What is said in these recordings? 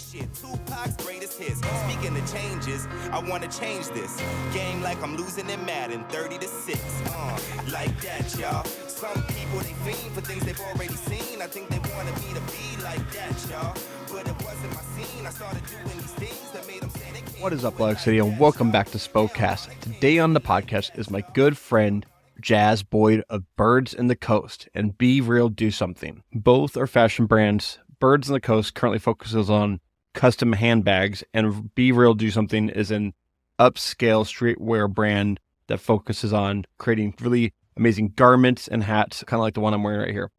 Shit, Tupac's greatest hits. Speaking of changes, I wanna change this game like I'm losing in Madden, 30-6. Like that, y'all. Some people they fiend for things they've already seen. I think they wanted me to be like that, y'all. But it wasn't my scene. I started doing these things that made them say they can't. What is up, Atlantic City, and welcome back to Spokast. Today on the podcast is my good friend Jáiz Boyd of B.R.D.S and the Coast and B.R.D. Something. Both are fashion brands. B.R.D.S and the Coast currently focuses on custom handbags, and B.R.D. Something is an upscale streetwear brand that focuses on creating really amazing garments and hats, kind of like the one I'm wearing right here.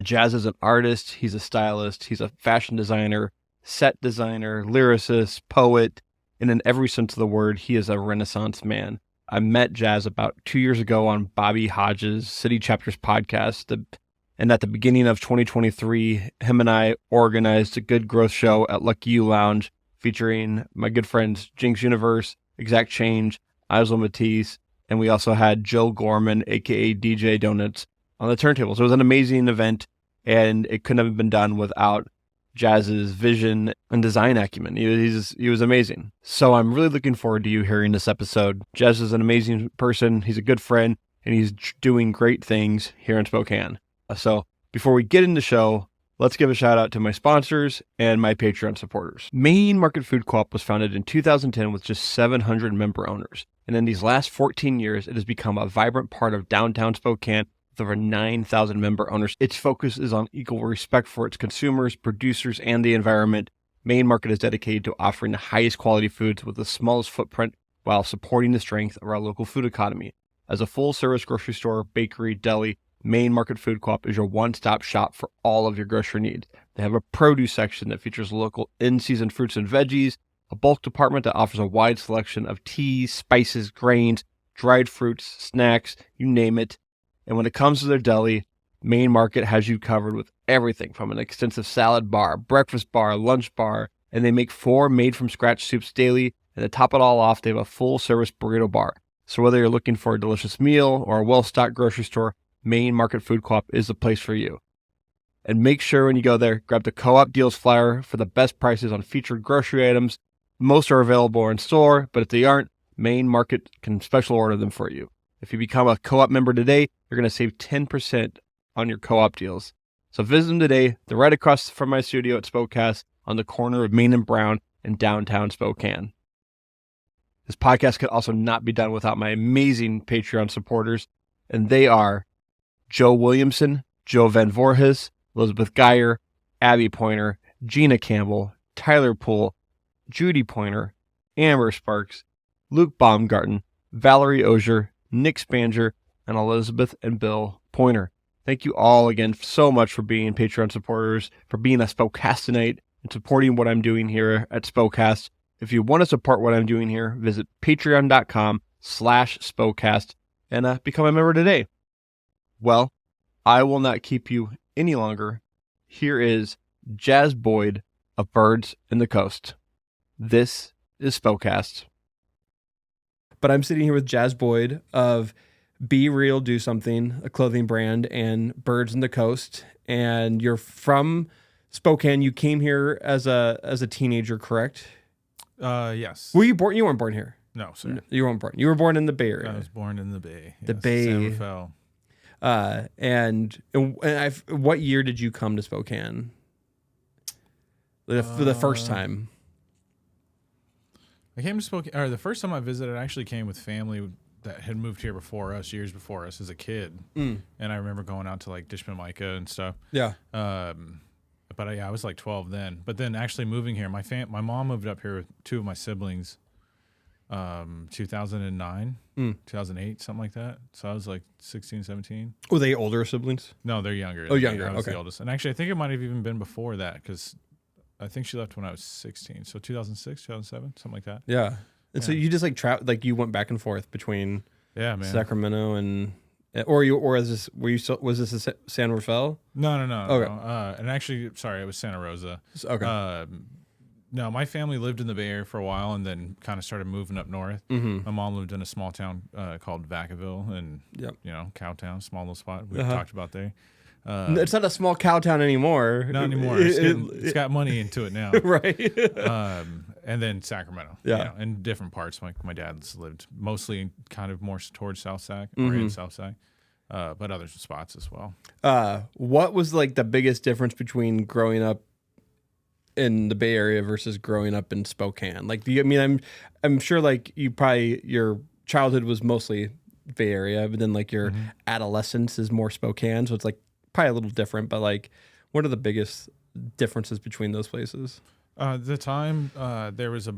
Jáiz is an artist, he's a stylist, he's a fashion designer, set designer, lyricist, poet, and in every sense of the word, he is a Renaissance man. I met Jáiz about 2 years ago on Bobby Hodges City Chapter's podcast, and at the beginning of 2023, him and I organized a good growth show at Lucky You Lounge featuring my good friends Jinx Universe, Exact Change, Matisse, and we also had Joe Gorman, aka DJ Donuts, on the turntables. It was an amazing event, and it couldn't have been done without Jáiz's vision and design acumen. He was amazing. So I'm really looking forward to you hearing this episode. Jáiz is an amazing person. He's a good friend, and he's doing great things here in Spokane. So before we get into the show, let's give a shout out to my sponsors and my Patreon supporters. Main Market Food Co-op was founded in 2010 with just 700 member owners. And in these last 14 years, it has become a vibrant part of downtown Spokane with over 9,000 member owners. Its focus is on equal respect for its consumers, producers, and the environment. Main Market is dedicated to offering the highest quality foods with the smallest footprint while supporting the strength of our local food economy. As a full-service grocery store, bakery, deli, Main Market Food Co-op is your one-stop shop for all of your grocery needs. They have a produce section that features local in-season fruits and veggies, a bulk department that offers a wide selection of teas, spices, grains, dried fruits, snacks, you name it. And when it comes to their deli, Main Market has you covered with everything from an extensive salad bar, breakfast bar, lunch bar, and they make 4 made-from-scratch soups daily. And to top it all off, they have a full-service burrito bar. So whether you're looking for a delicious meal or a well-stocked grocery store, Main Market Food Co-op is the place for you. And make sure when you go there, grab the Co-op Deals flyer for the best prices on featured grocery items. Most are available in store, but if they aren't, Main Market can special order them for you. If you become a Co-op member today, you're going to save 10% on your Co-op deals. So visit them today. They're right across from my studio at Spokast on the corner of Main and Brown in downtown Spokane. This podcast could also not be done without my amazing Patreon supporters, and they are Joe Williamson, Joe Van Voorhis, Elizabeth Geyer, Abby Pointer, Gina Campbell, Tyler Poole, Judy Pointer, Amber Sparks, Luke Baumgarten, Valerie Ozier, Nick Spanger, and Elizabeth and Bill Pointer. Thank you all again so much for being Patreon supporters, for being a Spokastanite, and supporting what I'm doing here at Spokast. If you want to support what I'm doing here, visit patreon.com/Spokast and become a member today. Well, I will not keep you any longer. Here is Jáiz Boyd of B.R.D.S and the Coast. This is Spokast. But I'm sitting here with Jáiz Boyd of B.R.D. Something, a clothing brand, and B.R.D.S and the Coast. And you're from Spokane. You came here as a teenager, correct? Yes. Were you born? You weren't born here. No, sir. You weren't born. You were born in the Bay Area. I was born in the Bay. The yes, Bay. San Rafael. What year did you come to Spokane? For the first time. I came to Spokane, or the first time I visited, I actually came with family that had moved here before us, years before us, as a kid. And I remember going out to like Dishman Micah and stuff. Yeah. But I was like 12 then. But then actually moving here, my mom moved up here with 2 of my siblings, 2009, 2008, something like that. So I was like 16, 17. Were they older siblings? No, they're younger. Oh, younger. I was Okay. the oldest. And actually, I think it might have even been before that because I think she left when I was 16. So 2006, 2007, something like that. Yeah. And so you just like you went back and forth between Sacramento and was this San Rafael? No. Okay. No. And actually, sorry, it was Santa Rosa. Okay. No, my family lived in the Bay Area for a while and then kind of started moving up north. Mm-hmm. My mom lived in a small town called Vacaville and, Cowtown, small little spot we talked about there. It's not a small cow town anymore. Not anymore. It's got money into it now. Right. And then Sacramento. Yeah. You know, in different parts. My dad's lived mostly kind of more towards South Sac or in South Sac, but other spots as well. What was like the biggest difference between growing up in the Bay Area versus growing up in Spokane? Like, I'm sure like your childhood was mostly Bay Area, but then like your adolescence is more Spokane, so it's like probably a little different. But like, what are the biggest differences between those places? The time there was a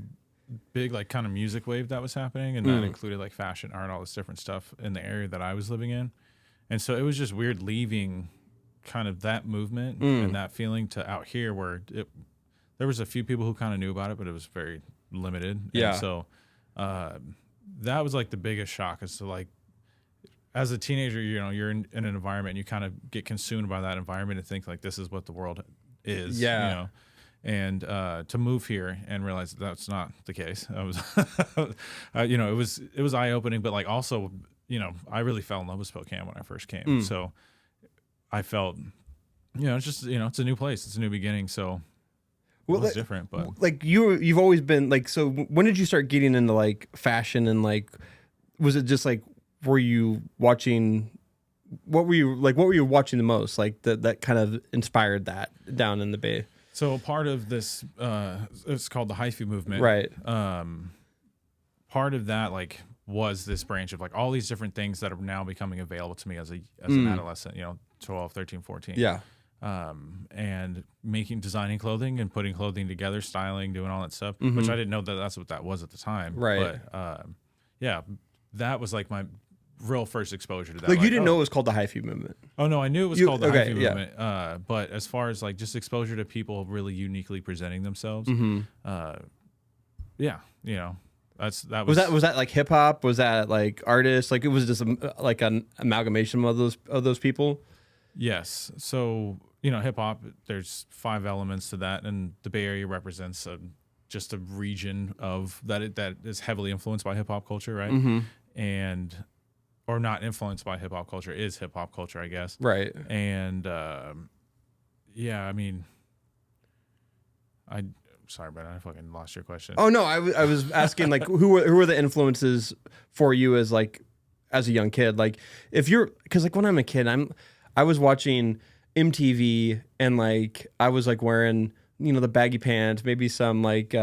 big like kind of music wave that was happening, and that included like fashion, art, all this different stuff in the area that I was living in. And so it was just weird leaving kind of that movement and that feeling to out here where there was a few people who kind of knew about it, but it was very limited. Yeah. And so that was like the biggest shock is to like, as a teenager, you know, you're in an environment and you kind of get consumed by that environment and think like this is what the world is. Yeah. You know? And to move here and realize that's not the case. I was, you know, it was eye opening, but like also, you know, I really fell in love with Spokane when I first came. So I felt, you know, it's just, you know, it's a new place, it's a new beginning. So it was different, but like you've always been like, so when did you start getting into like fashion and like, was it just like, were you watching? What were you watching the most? Like that kind of inspired that down in the Bay. So part of this, it's called the hyphy movement. Right. Part of that, like, was this branch of, like, all these different things that are now becoming available to me as an adolescent, you know, 12, 13, 14. Yeah. And designing clothing and putting clothing together, styling, doing all that stuff, which I didn't know that that's what that was at the time. Right. But, yeah, that was, like, my real first exposure to that. Like you didn't know it was called the hyphy movement. Oh no, I knew it was called the hyphy yeah. movement. But as far as like just exposure to people really uniquely presenting themselves, yeah, you know, that was that like hip hop? Was that like artists? Like it was just like an amalgamation of those people. Yes. So you know, hip hop. There's 5 elements to that, and the Bay Area represents just a region of that is heavily influenced by hip hop culture, right? And or not influenced by hip hop culture, is hip hop culture, I guess. Right. And yeah, I mean, sorry, but I fucking lost your question. Oh no, I was asking like who were the influences for you as a young kid? Like if you're, because like when I'm a kid, I was watching MTV and like I was like wearing, you know, the baggy pants, maybe some like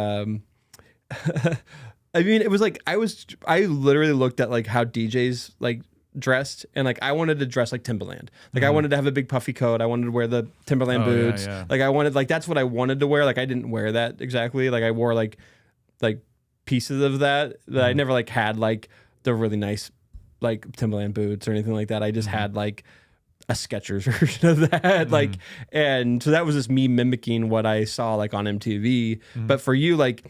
I mean, it was like I literally looked at like how DJs like dressed, and like I wanted to dress like Timberland. Like I wanted to have a big puffy coat. I wanted to wear the Timberland boots. Yeah. Like I wanted, like that's what I wanted to wear. Like I didn't wear that exactly. Like I wore like pieces of that I never like had like the really nice like Timberland boots or anything like that. I just had like a Skechers version of that. Like, and so that was just me mimicking what I saw like on MTV. But for you, like,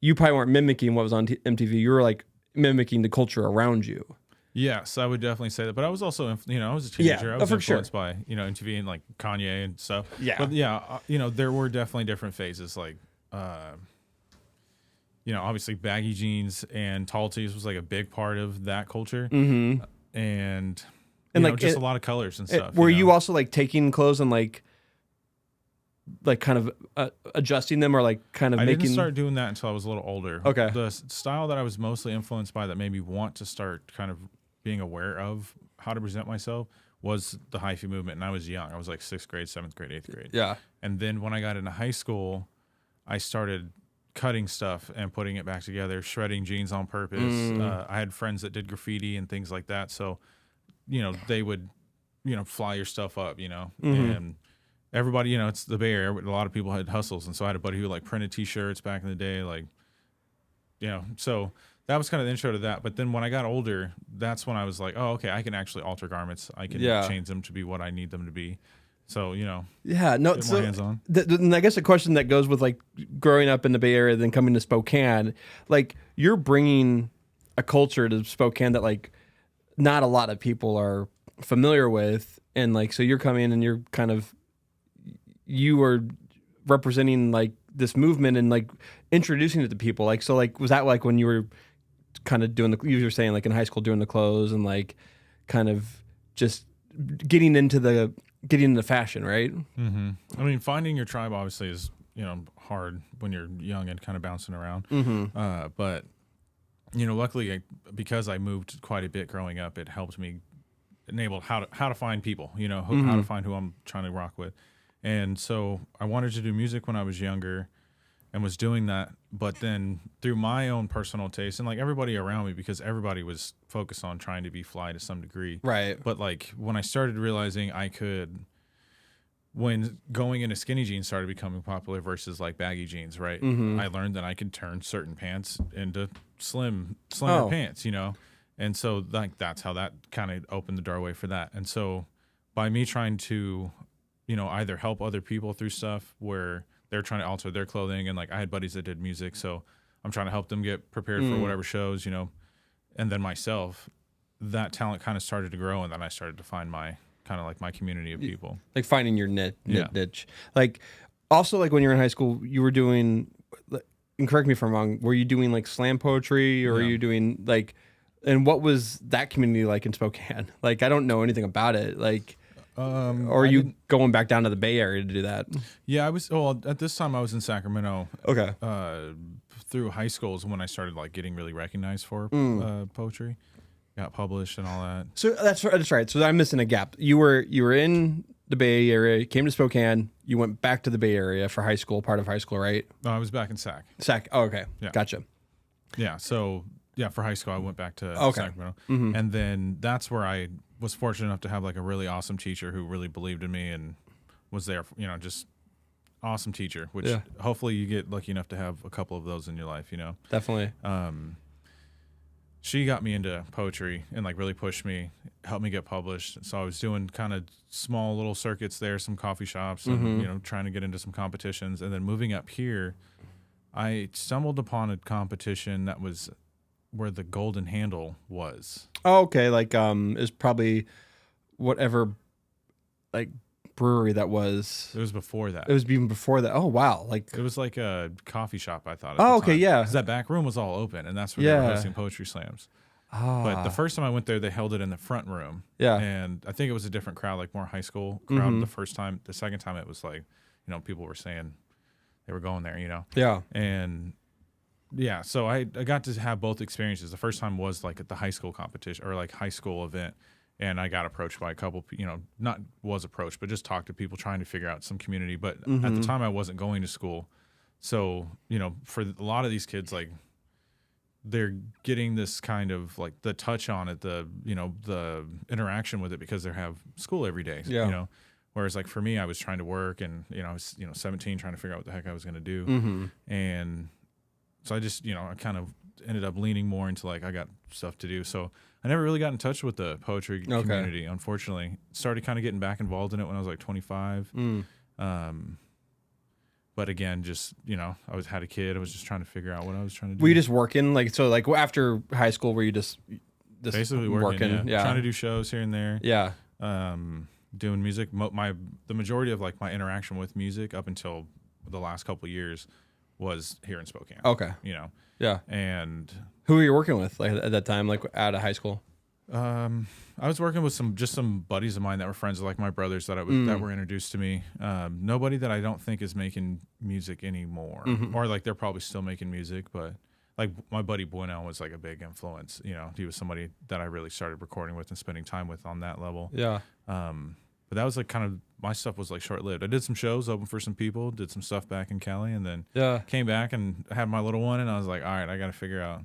you probably weren't mimicking what was on MTV. You were like mimicking the culture around you. Yes, I would definitely say that. But I was also, you know, I was a teenager. I was for influenced by, you know, MTV and like Kanye and stuff. Yeah. But yeah, you know, there were definitely different phases. Like, you know, obviously baggy jeans and tall tees was like a big part of that culture. And you know, like just a lot of colors and stuff. Were you also like taking clothes and like kind of adjusting them or like kind of I making... didn't start doing that until I was a little older. Okay. The style that I was mostly influenced by that made me want to start kind of being aware of how to present myself was the hyphy movement. And I was young. I was like 6th grade, 7th grade, 8th grade. Yeah. And then when I got into high school, I started cutting stuff and putting it back together, shredding jeans on purpose. I had friends that did graffiti and things like that. So, you know, they would, you know, fly your stuff up, you know, and everybody, you know, it's the Bay Area. A lot of people had hustles. And so I had a buddy who like printed t-shirts back in the day, like, you know, so that was kind of the intro to that. But then when I got older, that's when I was like, oh, okay, I can actually alter garments. I can change them to be what I need them to be. So, you know, yeah, no, get more hands-on. And I guess the question that goes with like growing up in the Bay Area, then coming to Spokane, like you're bringing a culture to Spokane that like not a lot of people are familiar with. And like, so you're coming and you're kind of, you are representing like this movement and like introducing it to people. Like, so like, was that like when you were kind of doing you were saying like in high school doing the clothes and like kind of just getting into the getting into fashion, right? Mm-hmm. I mean, finding your tribe obviously is, hard when you're young and kind of bouncing around. Mm-hmm. But, luckily because I moved quite a bit growing up, it helped me enable how to find people, how to find who I'm trying to rock with. And so I wanted to do music when I was younger and was doing that. But then through my own personal taste and like everybody around me, because everybody was focused on trying to be fly to some degree. Right. But like when I started realizing when going into skinny jeans started becoming popular versus like baggy jeans, right? Mm-hmm. I learned that I could turn certain pants into slimmer pants, And so like that's how that kind of opened the doorway for that. And so by me trying to, either help other people through stuff where they're trying to alter their clothing, and like I had buddies that did music, so I'm trying to help them get prepared for whatever shows, and then myself, that talent kind of started to grow, and then I started to find my kind of like my community of people, like finding your niche. Like also like when you were in high school, you were doing, and correct me if I'm wrong, were you doing like slam poetry, or were you doing like, and what was that community like in Spokane? Like I don't know anything about it. Like, or are you going back down to the Bay Area to do that? Yeah, I was. Well, at this time I was in Sacramento. Okay. Through high school is when I started like getting really recognized for poetry. Got published and all that. So that's right. So I'm missing a gap. You were in the Bay Area, came to Spokane, you went back to the Bay Area for high school, part of high school, right? No, I was back in Sac. Oh, okay. Yeah. Gotcha. Yeah. So yeah, for high school I went back to Sacramento, and then that's where I was fortunate enough to have like a really awesome teacher who really believed in me and was there. Just awesome teacher. Which hopefully you get lucky enough to have a couple of those in your life. Definitely. She got me into poetry and like really pushed me, helped me get published. So I was doing kind of small little circuits there, some coffee shops, and trying to get into some competitions. And then moving up here, I stumbled upon a competition that was where the Golden Handle was. Oh, okay. Like is probably whatever like brewery that was. It was before that. It was even before that. Oh wow! Like it was like a coffee shop, I thought. Oh, okay, yeah. 'Cause that back room was all open, and that's where they were hosting poetry slams. But the first time I went there, they held it in the front room. Yeah. And I think it was a different crowd, like more high school crowd the first time. The second time it was like, people were saying they were going there, Yeah. And yeah, so I got to have both experiences. The first time was like at the high school competition or like high school event. And I got approached by a couple, not was approached, but just talked to people trying to figure out some community. But at the time I wasn't going to school. So, for a lot of these kids, like they're getting this kind of like the touch on it, the interaction with it because they have school every day, whereas like for me, I was trying to work and, I was, 17 trying to figure out what the heck I was going to do. And so I just, I kind of ended up leaning more into like, I got stuff to do. So I never really got in touch with the poetry community, unfortunately. Started kind of getting back involved in it when I was like 25. But again, just, had a kid. I was just trying to figure out what I was trying to do. Were you just working? Like, so like after high school, were you just basically working? Yeah. Trying to do shows here and there. Yeah. Doing music. The majority of like my interaction with music up until the last couple of years was here in Spokane. Okay. Yeah. And who were you working with like at that time, like out of high school? I was working with some buddies of mine that were friends of like my brothers that were introduced to me. Nobody that I don't think is making music anymore, or like they're probably still making music, but like my buddy Bueno was like a big influence. He was somebody that I really started recording with and spending time with on that level. Yeah. But that was like kind of my stuff was like short lived. I did some shows, open for some people, did some stuff back in Cali, and then came back and had my little one, and I was like, all right, I got to figure out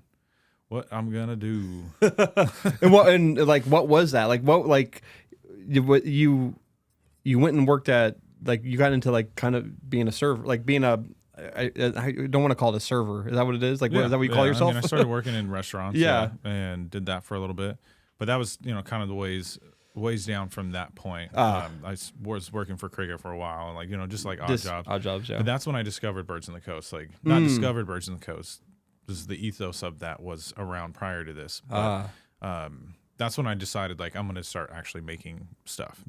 what I'm gonna do. What was that? Like what like you went and worked at, like you got into like kind of being a server, like being a I don't want to call it a server. Is that what it is? Like, is that what you call yourself? I mean, I started working in restaurants. Yeah. And did that for a little bit, but that was kind of the ways down from that point. I was working for Krieger for a while, and like just like odd jobs. Odd jobs, yeah. But that's when I discovered Birds on the Coast. Like not discovered Birds on the Coast. This is the ethos of that was around prior to this. But, that's when I decided like I'm gonna start actually making stuff.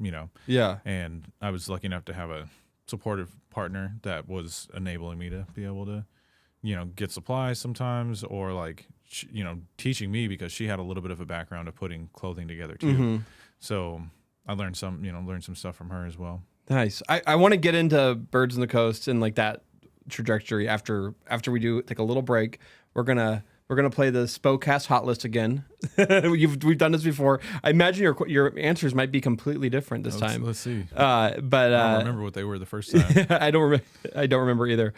Yeah. And I was lucky enough to have a supportive partner that was enabling me to be able to get supplies sometimes, or like teaching me, because she had a little bit of a background of putting clothing together too. So I learned some stuff from her as well. Nice. I want to get into Birds in the Coast and like that trajectory after we do take a little break. We're gonna play the Spokast hot list again. We've done this before. I imagine your answers might be completely different this time. Let's see. But I don't remember what they were the first time. I don't remember either.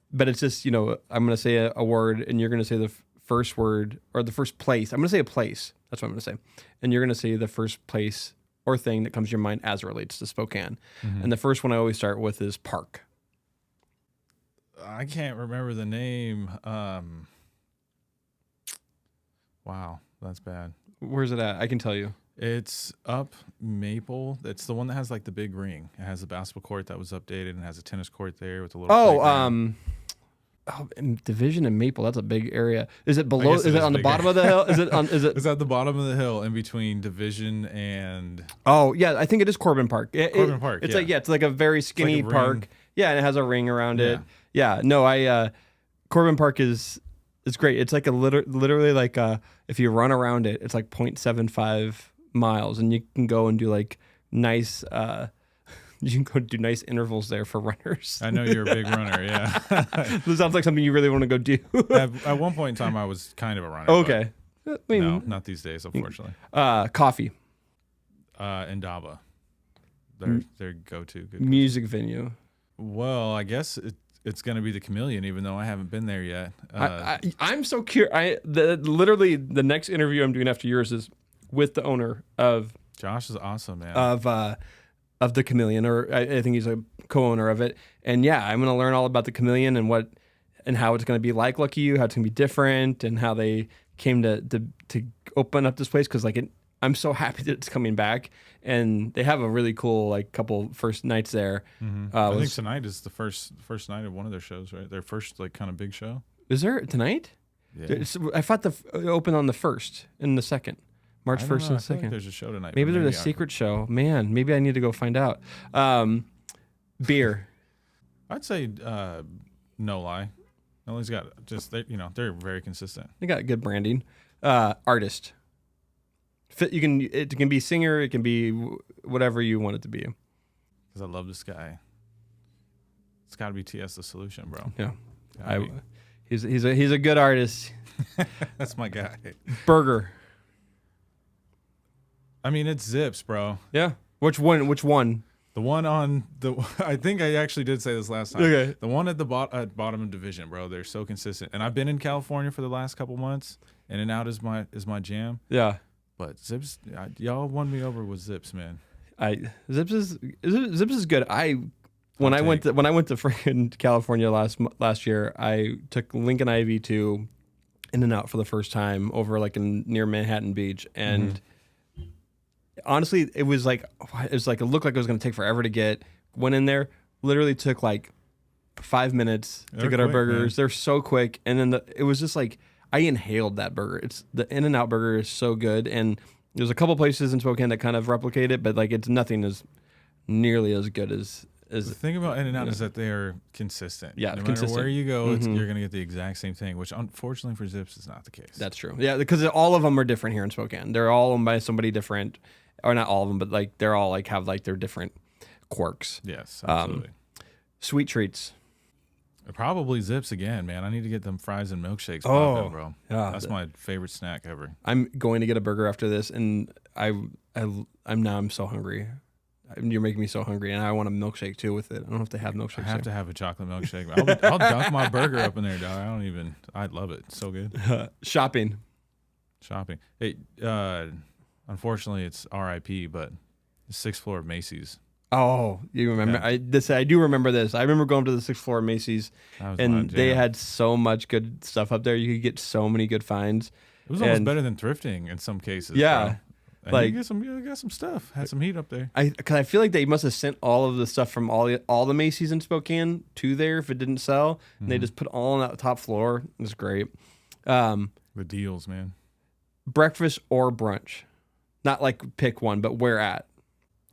But it's just, I'm gonna say a word and you're gonna say the first word or the first place. I'm gonna say a place. That's what I'm gonna say, and you're gonna say the first place or thing that comes to your mind as it relates to Spokane. Mm-hmm. And the first one I always start with is park. I can't remember the name. Wow, that's bad. Where's it at? I can tell you. It's up Maple. It's the one that has like the big ring. It has a basketball court that was updated and has a tennis court there with a little. Division and Maple. That's a big area. Is it below? Is it on the bottom of the hill? Is it on? Is it? It's at the bottom of the hill in between Division and. Oh yeah, I think it is Corbin Park. Corbin Park. It's it's like a very skinny like park. ring. Yeah, and it has a ring around it. Yeah. No, Corbin Park is great. It's like literally like if you run around it, it's like 0.75 miles, and you can go and do like nice. You can go do nice intervals there for runners. I know you're a big runner, yeah. This sounds like something you really want to go do. At one point in time, I was kind of a runner. Okay. I mean, no, not these days, unfortunately. Coffee. Indaba. Their go-to. Good music venue. Well, I guess it's going to be the Chameleon, even though I haven't been there yet. I'm so curious. Literally, the next interview I'm doing after yours is with the owner of... Josh is awesome, man. Of the Chameleon, or I think he's a co-owner of it. And yeah, I'm going to learn all about the Chameleon and how it's going to be like Lucky You, how it's going to be different, and how they came to open up this place. Because I'm so happy that it's coming back, and they have a really cool couple first nights there. Mm-hmm. I think tonight is the first night of one of their shows, right? Their first kind of big show. Is there tonight? Yeah. I thought it opened on the 1st and the 2nd. March 1st and 2nd. Like there's a show tonight. Maybe there's a secret show. Man, maybe I need to go find out. Beer. I'd say no lie. Nobody's got they're very consistent. They got good branding. Artist. It can be singer, it can be whatever you want it to be. Because I love this guy. It's got to be TS the Solution, bro. Yeah. He's a good artist. That's my guy. Burger. I mean, it's Zips, bro. Yeah. Which one? The one on the. I think I actually did say this last time. Okay. The one at the bottom of Division, bro. They're so consistent, and I've been in California for the last couple months. In and Out is my jam. Yeah. But Zips, y'all won me over with Zips, man. Zips is good. When I went to freaking California last year, I took Lincoln Ivy to In and Out for the first time over near Manhattan Beach, and. Honestly, it was like it looked like it was going to take forever to get. Went in there, literally took 5 minutes to get our burgers. Man. They're so quick, and then it was just I inhaled that burger. It's the In-N-Out burger is so good, and there's a couple places in Spokane that kind of replicate it, but it's nothing as nearly as good as. The thing about In-N-Out is that they are consistent. Yeah, no consistent. matter where you go, you're going to get the exact same thing, which unfortunately for Zips is not the case. That's true. Yeah, because all of them are different here in Spokane. They're all owned by somebody different. Or not all of them, but they're all have their different quirks. Yes, absolutely. Sweet treats. Probably Zips again, man. I need to get them fries and milkshakes popping, bro. Yeah, that's my favorite snack ever. I'm going to get a burger after this, and I'm so hungry. You're making me so hungry, and I want a milkshake too with it. I don't know if they have milkshakes. I have to have a chocolate milkshake. I'll dunk my burger up in there, dog. I love it. It's so good. Shopping. Hey, unfortunately, it's RIP, but the 6th floor of Macy's. Oh, you remember? Yeah. I do remember this. I remember going to the 6th floor of Macy's, and they had so much good stuff up there. You could get so many good finds. It was almost better than thrifting in some cases. Yeah. Bro. You got some stuff. Had some heat up there. Because I feel like they must have sent all of the stuff from all the Macy's in Spokane to there if it didn't sell. And they just put all on that top floor. It was great. The deals, man. Breakfast or brunch. Not pick one, but where at?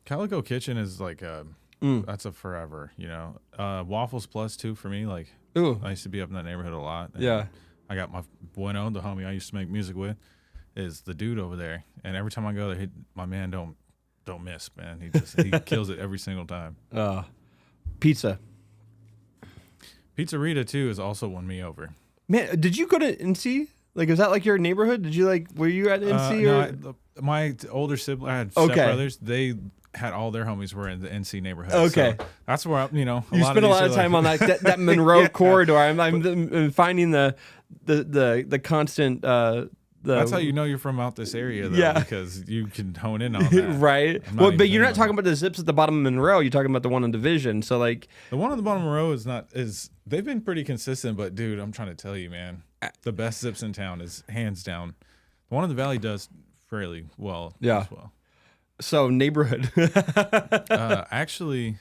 Calico Kitchen is that's a forever, Waffles Plus too for me. Ooh. I used to be up in that neighborhood a lot. Yeah. I got my Bueno, the homie I used to make music with. is the dude over there. And every time I go there, my man don't miss, man. He kills it every single time. Pizza. Pizzerita too has also won me over. Man, did you go to NC? Like, is that like your neighborhood? Did you were you at NC? No, my older sibling, I had stepbrothers. They had all their homies were in the NC neighborhood. Okay. So that's where you spend a lot of time on that Monroe corridor. I'm finding the constant. That's how you know you're from out this area, though, because you can hone in on that. Right. Well, but you're not talking about the zips at the bottom of Monroe. You're talking about the one on Division. So like the one on the bottom of Monroe is they've been pretty consistent, but dude, I'm trying to tell you, man, the best zips in town is hands down. The one in the Valley does fairly well as well. So neighborhood. Actually,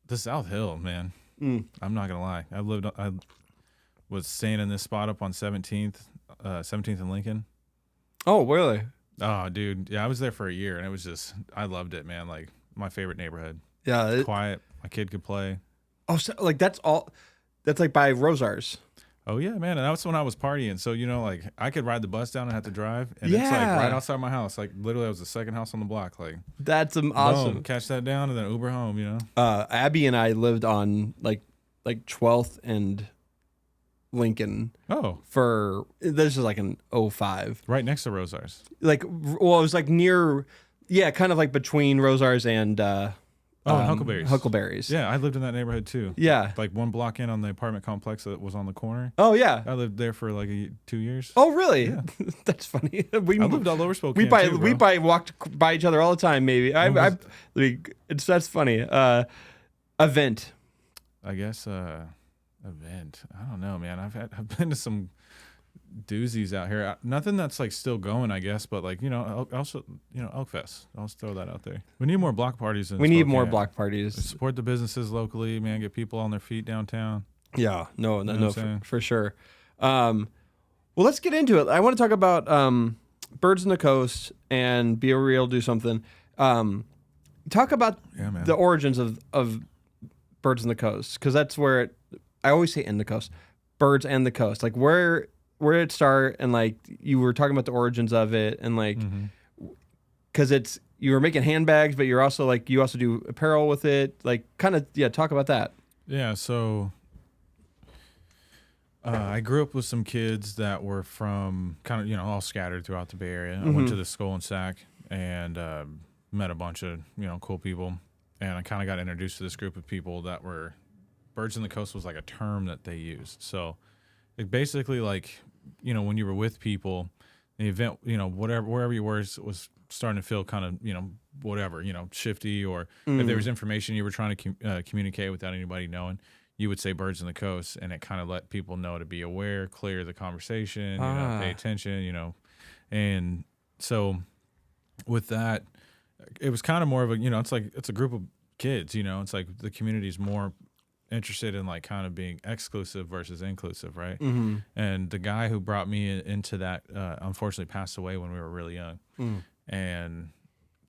the South Hill, man. I'm not gonna lie. I was staying in this spot up on 17th and Lincoln. Oh, really? Oh, dude. Yeah, I was there for a year, and it was just, I loved it, man. Like, my favorite neighborhood. Yeah. Quiet. My kid could play. Oh, so, like, that's like by Rosars. Oh, yeah, man. And that's when I was partying. So, like, I could ride the bus down and have to drive. And it's, like, right outside my house. Like, literally, I was the second house on the block. Like, that's awesome. Boom, catch that down and then Uber home, Abby and I lived on, like 12th and Lincoln. Oh. This is like an 05. Right next to Rosars. Like, well, it was like near, kind of like between Rosars and Huckleberries. Huckleberries. Yeah, I lived in that neighborhood too. Yeah. Like one block in on the apartment complex that was on the corner. Oh, yeah. I lived there for like 2 years. Oh, really? Yeah. That's funny. I lived all over Spokane. We walked by each other all the time, maybe. That's funny. Event. I guess event. I don't know, man. I've been to some doozies out here. Nothing that's like still going, I guess, but like, also, Elkfest. I'll just throw that out there. We need more block parties. We need more block parties. Support the businesses locally, man. Get people on their feet downtown. Yeah, no, for sure. Well, let's get into it. I want to talk about Birds in the Coast and Be Real, Do Something. Talk about the origins of Birds in the Coast, because that's where I always say in the coast, Birds and the Coast. Like where did it start? And like you were talking about the origins of it, and like because you were making handbags, but you're also like you also do apparel with it. Like kind of talk about that. Yeah, so I grew up with some kids that were from kind of all scattered throughout the Bay Area. I went to the school in Sac and met a bunch of cool people, and I kind of got introduced to this group of people that were Birds in the Coast was like a term that they used. So it basically like, when you were with people, the event, wherever you were was starting to feel kind of, shifty, or if there was information you were trying to communicate without anybody knowing, you would say Birds in the Coast, and it kind of let people know to be aware, clear the conversation, pay attention, and so with that, it was kind of more of a, it's a group of kids, it's like the community is more interested in like kind of being exclusive versus inclusive, right? And the guy who brought me into that unfortunately passed away when we were really young, and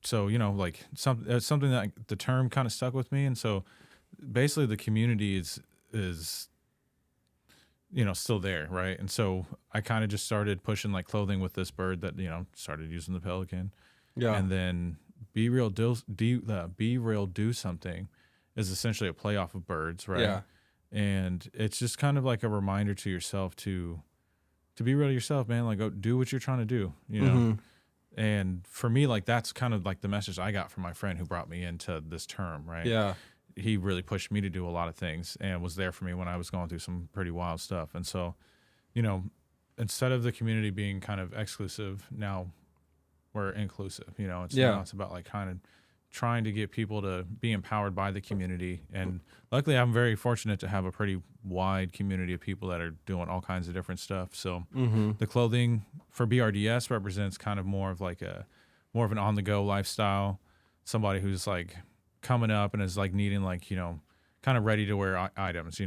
so like it's something that the term kind of stuck with me, and so basically the community is still there, right? And so I kind of just started pushing like clothing with this bird that started using the pelican, and then Be Real, Do Something is essentially a play off of Birds, right? Yeah. And it's just kind of like a reminder to yourself to be real to yourself, man. Like, go do what you're trying to do, And for me, like, that's kind of like the message I got from my friend who brought me into this term, right? Yeah. He really pushed me to do a lot of things and was there for me when I was going through some pretty wild stuff. And so, instead of the community being kind of exclusive, now we're inclusive, now it's about like kind of trying to get people to be empowered by the community. And luckily I'm very fortunate to have a pretty wide community of people that are doing all kinds of different stuff. So the clothing for B.R.D.S represents kind of more of an on the go lifestyle, somebody who's like coming up and is like needing like, kind of ready to wear items,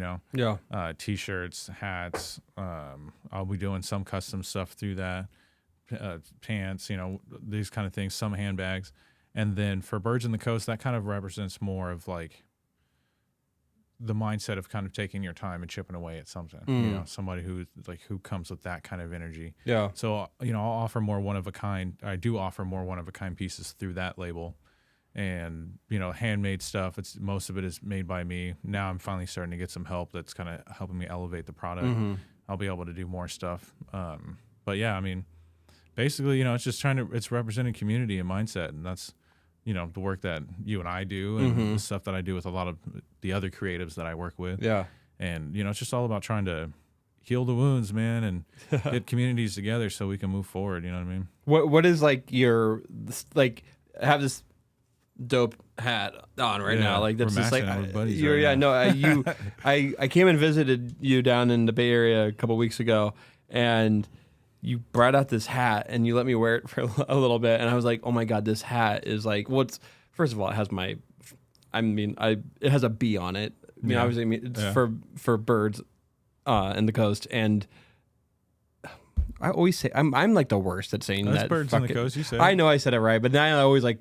t-shirts, hats. I'll be doing some custom stuff through that, pants, these kind of things, some handbags. And then for Birds in the Coast, that kind of represents more of like the mindset of kind of taking your time and chipping away at something. Somebody who comes with that kind of energy. Yeah. So I'll offer more one of a kind. I do offer more one of a kind pieces through that label, and handmade stuff. Most of it is made by me. Now I'm finally starting to get some help that's kind of helping me elevate the product. I'll be able to do more stuff. But yeah, I mean, basically, it's just it's representing community and mindset, and that's the work that you and I do, and the stuff that I do with a lot of the other creatives that I work with. Yeah. And, it's just all about trying to heal the wounds, man, and get communities together so we can move forward. You know what I mean? What is I have this dope hat on right now. Like that's just like, I came and visited you down in the Bay Area a couple weeks ago, and you brought out this hat and you let me wear it for a little bit, and I was like, oh my God, this hat is like, first of all, it has it has a B on it. I mean, obviously, it's for birds in the coast, and I always say I'm like the worst at saying that. Birds in the coast, you said. I know I said it right, but now I always like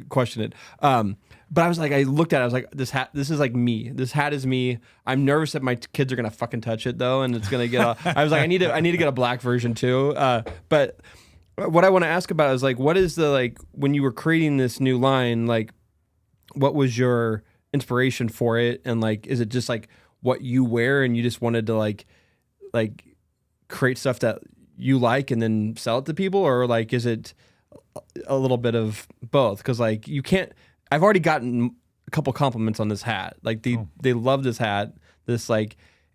question it. But I was like, I looked at it, I was like, this is like me. This hat is me. I'm nervous that my kids are gonna fucking touch it though, and it's gonna get. I was like, I need to get a black version too. But what I want to ask about is like, what is when you were creating this new line, like, what was your inspiration for it, and like, is it just like what you wear, and you just wanted to like create stuff that you like and then sell it to people, or like, is it a little bit of both? Because like, you can't. I've already gotten a couple compliments on this hat. Like they love this hat.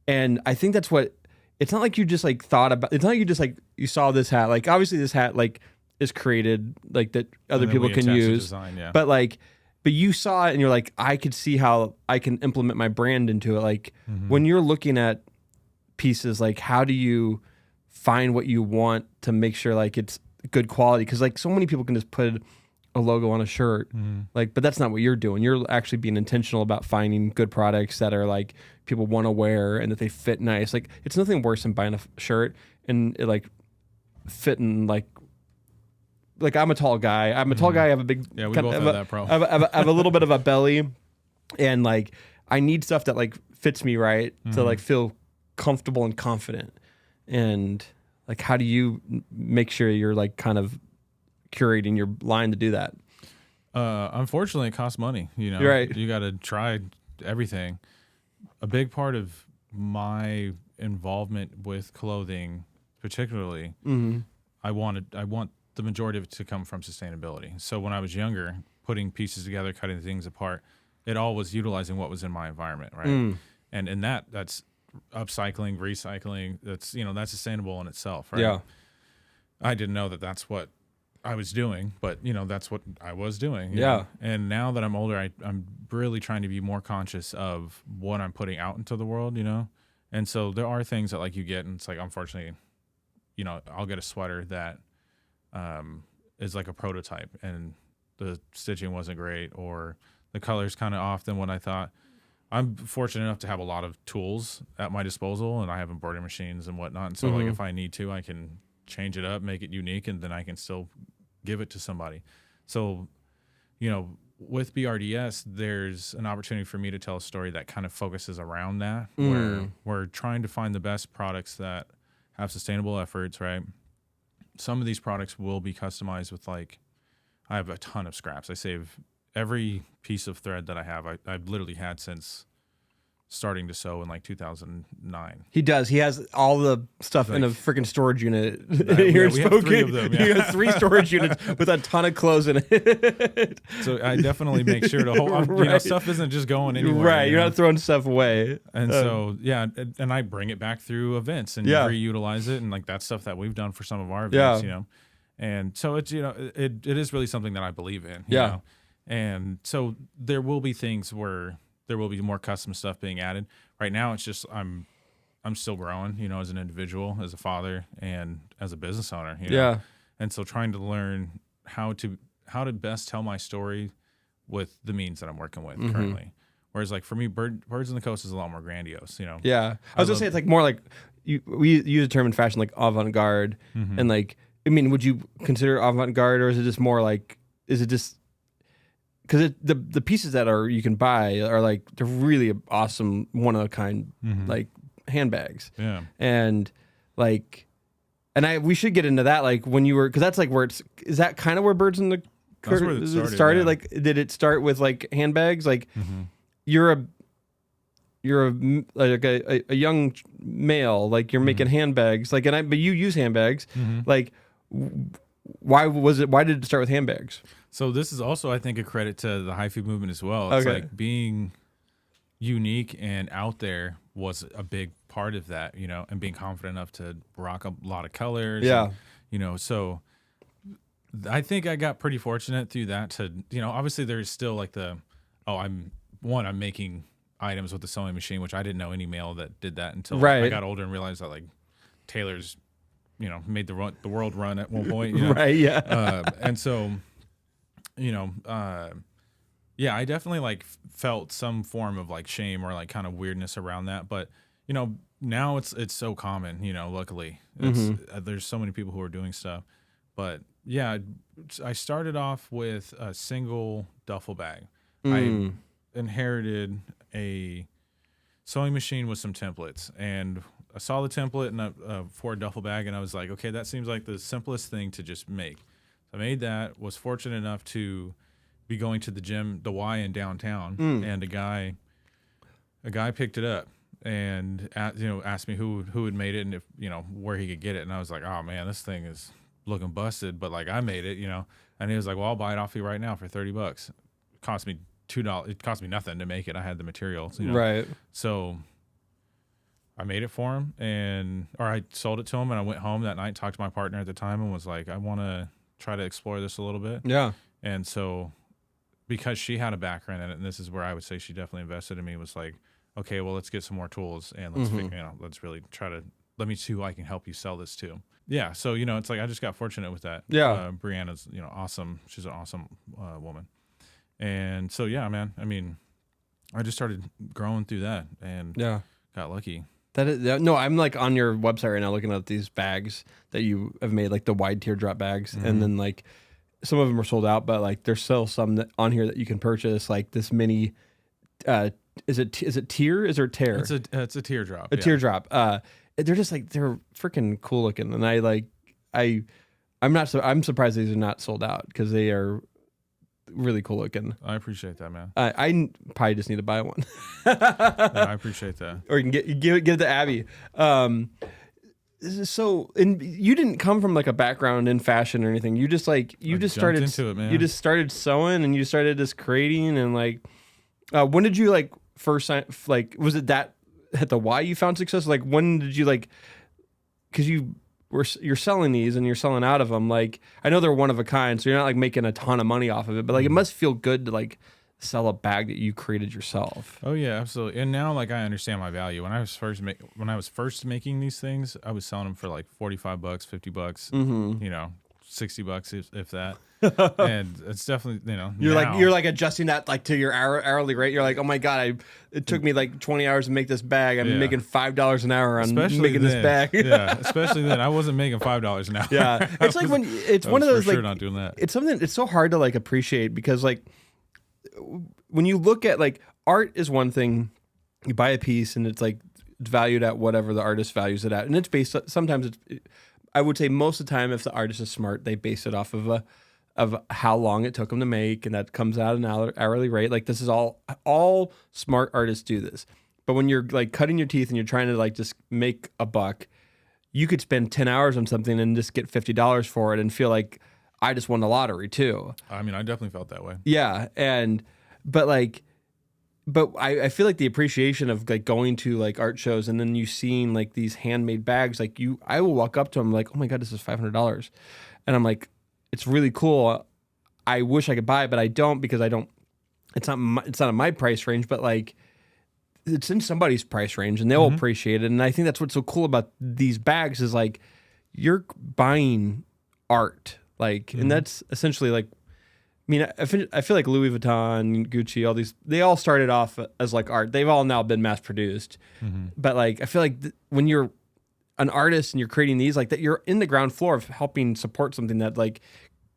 And I think that's what. It's not like you just like thought about. It's not like you just like you saw this hat. Like obviously this hat like is created like that other people can use. Design, yeah. But you saw it and you're like, I could see how I can implement my brand into it. Like when you're looking at pieces, like how do you find what you want to make sure like it's good quality? Because like so many people can just put a logo on a shirt, but that's not what you're doing. You're actually being intentional about finding good products that are like people want to wear and that they fit nice. Like it's nothing worse than buying a shirt and it like fitting like I'm a tall guy. I'm a tall guy. I have a big we both have that problem. I have a little bit of a belly, and like I need stuff that like fits me right to like feel comfortable and confident. And like, how do you make sure you're like kind of curating your line to do that? Unfortunately, it costs money. Right. You got to try everything. A big part of my involvement with clothing, particularly, I want the majority of it to come from sustainability. So when I was younger, putting pieces together, cutting things apart, it all was utilizing what was in my environment, right? And in that's upcycling, recycling. That's sustainable in itself, right? Yeah. I didn't know that that's what I was doing, but that's what I was doing. Yeah. know? And now that I'm older, I'm really trying to be more conscious of what I'm putting out into the world, And so there are things that like you get, and it's like, unfortunately, I'll get a sweater that is like a prototype and the stitching wasn't great, or the color's kind of off than what I thought. I'm fortunate enough to have a lot of tools at my disposal, and I have embroidery machines and whatnot. And so like if I need to, I can change it up, make it unique, and then I can still give it to somebody. So, with B.R.D.S, there's an opportunity for me to tell a story that kind of focuses around that, where we're trying to find the best products that have sustainable efforts, right? Some of these products will be customized with I have a ton of scraps. I save every piece of thread that I have. I've literally had since starting to sew in 2009. He does. He has all the stuff in a freaking storage unit here in Spokane. Have 3 of them. Yeah. He has 3 storage units with a ton of clothes in it. So I definitely make sure to hold. Right. Stuff isn't just going anywhere. Right. You're not throwing stuff away. And so and I bring it back through events and reutilize it, and that's stuff that we've done for some of our events. And so it's it is really something that I believe in. You know? And so there will be things where there will be more custom stuff being added. Right now, it's just I'm still growing, as an individual, as a father, and as a business owner. Yeah. And so trying to learn how to best tell my story with the means that I'm working with currently. Whereas for me, Birds in the Coast is a lot more grandiose. Yeah. I was gonna say it's more like we use a term in fashion like avant-garde, and would you consider avant-garde, or is it just more is it just because the pieces that you can buy are like they're really awesome, one of a kind, like handbags. Yeah. And like, we should get into that, like when you were, because that's like where is that kind of where Birds in the That's where it started. Yeah. Like, did it start with like handbags? Like you're a young male, like you're making handbags, like, but you use handbags, like. Why did it start with handbags? So this is also, I think, a credit to the hyphy movement as well. It's like being unique and out there was a big part of that, you know, and being confident enough to rock a lot of colors. Yeah. And, you know, so I think I got pretty fortunate through that to, you know, obviously there's still like I'm making items with the sewing machine, which I didn't know any male that did that until I got older and realized that like tailors, you know, made the world run at one point, you know? Right? Yeah. And so, you know, yeah, I definitely like felt some form of like shame or like kind of weirdness around that. But, you know, now it's so common, you know, luckily there's so many people who are doing stuff. But yeah, I started off with a single duffel bag. I inherited a sewing machine with some templates, and I saw the template and for a duffel bag, and I was like, okay, that seems like the simplest thing to just make. So I made that, was fortunate enough to be going to the gym, the Y in downtown, and a guy picked it up and asked me who had made it and if, you know, where he could get it. And I was like, oh man, this thing is looking busted, but like I made it, you know. And he was like, well, I'll buy it off you right now for $30. It cost me $2. It cost me nothing to make it. I had the materials, you know? Right. So I made it for him, or I sold it to him, and I went home that night, talked to my partner at the time, and was like, I want to try to explore this a little bit. Yeah. And so because she had a background in it, and this is where I would say she definitely invested in me, was like, okay, well, let's get some more tools, and let's really let me see who I can help you sell this to. Yeah. So, you know, it's like I just got fortunate with that. Yeah. Brianna's, you know, awesome. She's an awesome woman. And so, yeah, man, I mean, I just started growing through that and got lucky. No, I'm like on your website right now looking at these bags that you have made, like the wide teardrop bags, and then like some of them are sold out, but like there's still some on here that you can purchase, like this mini. Is it tear? Is there tear? It's a teardrop. Teardrop. They're just like they're freaking cool looking, and I'm surprised these are not sold out because they are really cool looking. I appreciate that, man. I probably just need to buy one. I appreciate that. Or you can give it to Abby. So, and you didn't come from like a background in fashion or anything. You just like started into it, man. You just started sewing and you started just creating and like. When did you like first like? Was it that at the Y you found success? Like when did you like? Because you're selling these and you're selling out of them. Like I know they're one of a kind, so you're not like making a ton of money off of it. But like it must feel good to like sell a bag that you created yourself. Oh yeah, absolutely. And now like I understand my value. When I was first making these things, I was selling them for like $45, $50, you know, $60 if that. And it's definitely, you know, you're like adjusting that like to your hourly rate. You're like, oh my god, it took me like 20 hours to make this bag. I'm making $5 an hour on making this bag. Yeah, especially then. I wasn't making $5 an hour. Yeah, it's like when it's one of those like not doing that. It's something. It's so hard to like appreciate because like when you look at like art is one thing. You buy a piece and it's like it's valued at whatever the artist values it at, and it's based. Sometimes I would say most of the time, if the artist is smart, they base it off of how long it took them to make, and that comes out an hourly rate. Like this is all smart artists do this. But when you're like cutting your teeth and you're trying to like just make a buck, you could spend 10 hours on something and just get $50 for it and feel like I just won the lottery too. I mean, I definitely felt that way. Yeah, but I feel like the appreciation of like going to like art shows and then you seeing like these handmade bags, like I will walk up to them like, oh my god, this is $500, and I'm like, it's really cool. I wish I could buy it, but I don't because I don't. It's not in my price range, but like it's in somebody's price range, and they'll appreciate it. And I think that's what's so cool about these bags is like you're buying art, like, and that's essentially like. I mean, I feel like Louis Vuitton, Gucci, all these, they all started off as like art. They've all now been mass produced, but like I feel like when you're an artist and you're creating these like that, you're in the ground floor of helping support something that like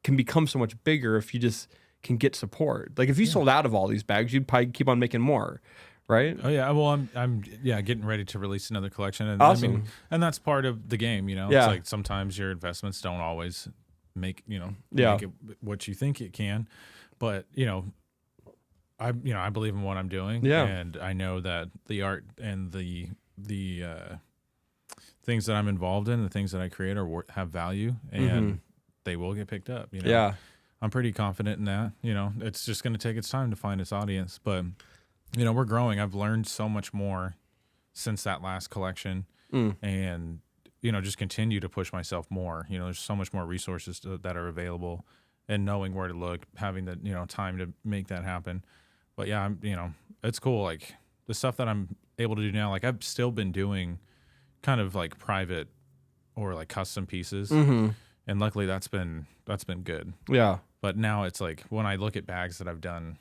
can become so much bigger if you just can get support. Like if you sold out of all these bags, you'd probably keep on making more, right? Oh yeah, well I'm getting ready to release another collection, and Awesome. I mean, and that's part of the game, you know. Yeah. It's like sometimes your investments don't always make Yeah. make it what you think it can, but I believe in what I'm doing, Yeah. and I know that the art and the things that I'm involved in, the things that I create have value, and they will get picked up. Yeah. I'm pretty confident in that. It's just going to take its time to find its audience, but we're growing. I've learned so much more since that last collection, and just continue to push myself more. There's so much more resources that are available, and knowing where to look, having the time to make that happen. But yeah, it's cool. Like the stuff that I'm able to do now, like I've still been doing kind of like private or like custom pieces, and luckily that's been good. Yeah. But now it's like when I look at bags that I've done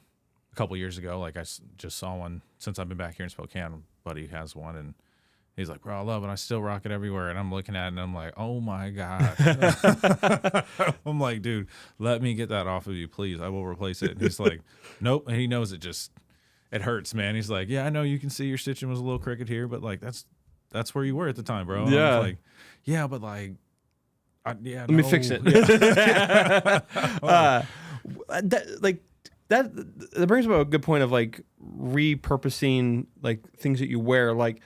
a couple years ago, like I just saw one since I've been back here in Spokane. Buddy has one, and he's like, "Bro, I love it. I still rock it everywhere." And I'm looking at it, and I'm like, "Oh my god!" I'm like, "Dude, let me get that off of you, please. I will replace it." And he's like, "Nope." And he knows it hurts, man. He's like, "Yeah, I know you can see your stitching was a little crooked here, but like that's where you were at the time, bro." And I was like, "Yeah, but like." Let me fix it. That brings up a good point of like repurposing like things that you wear. Like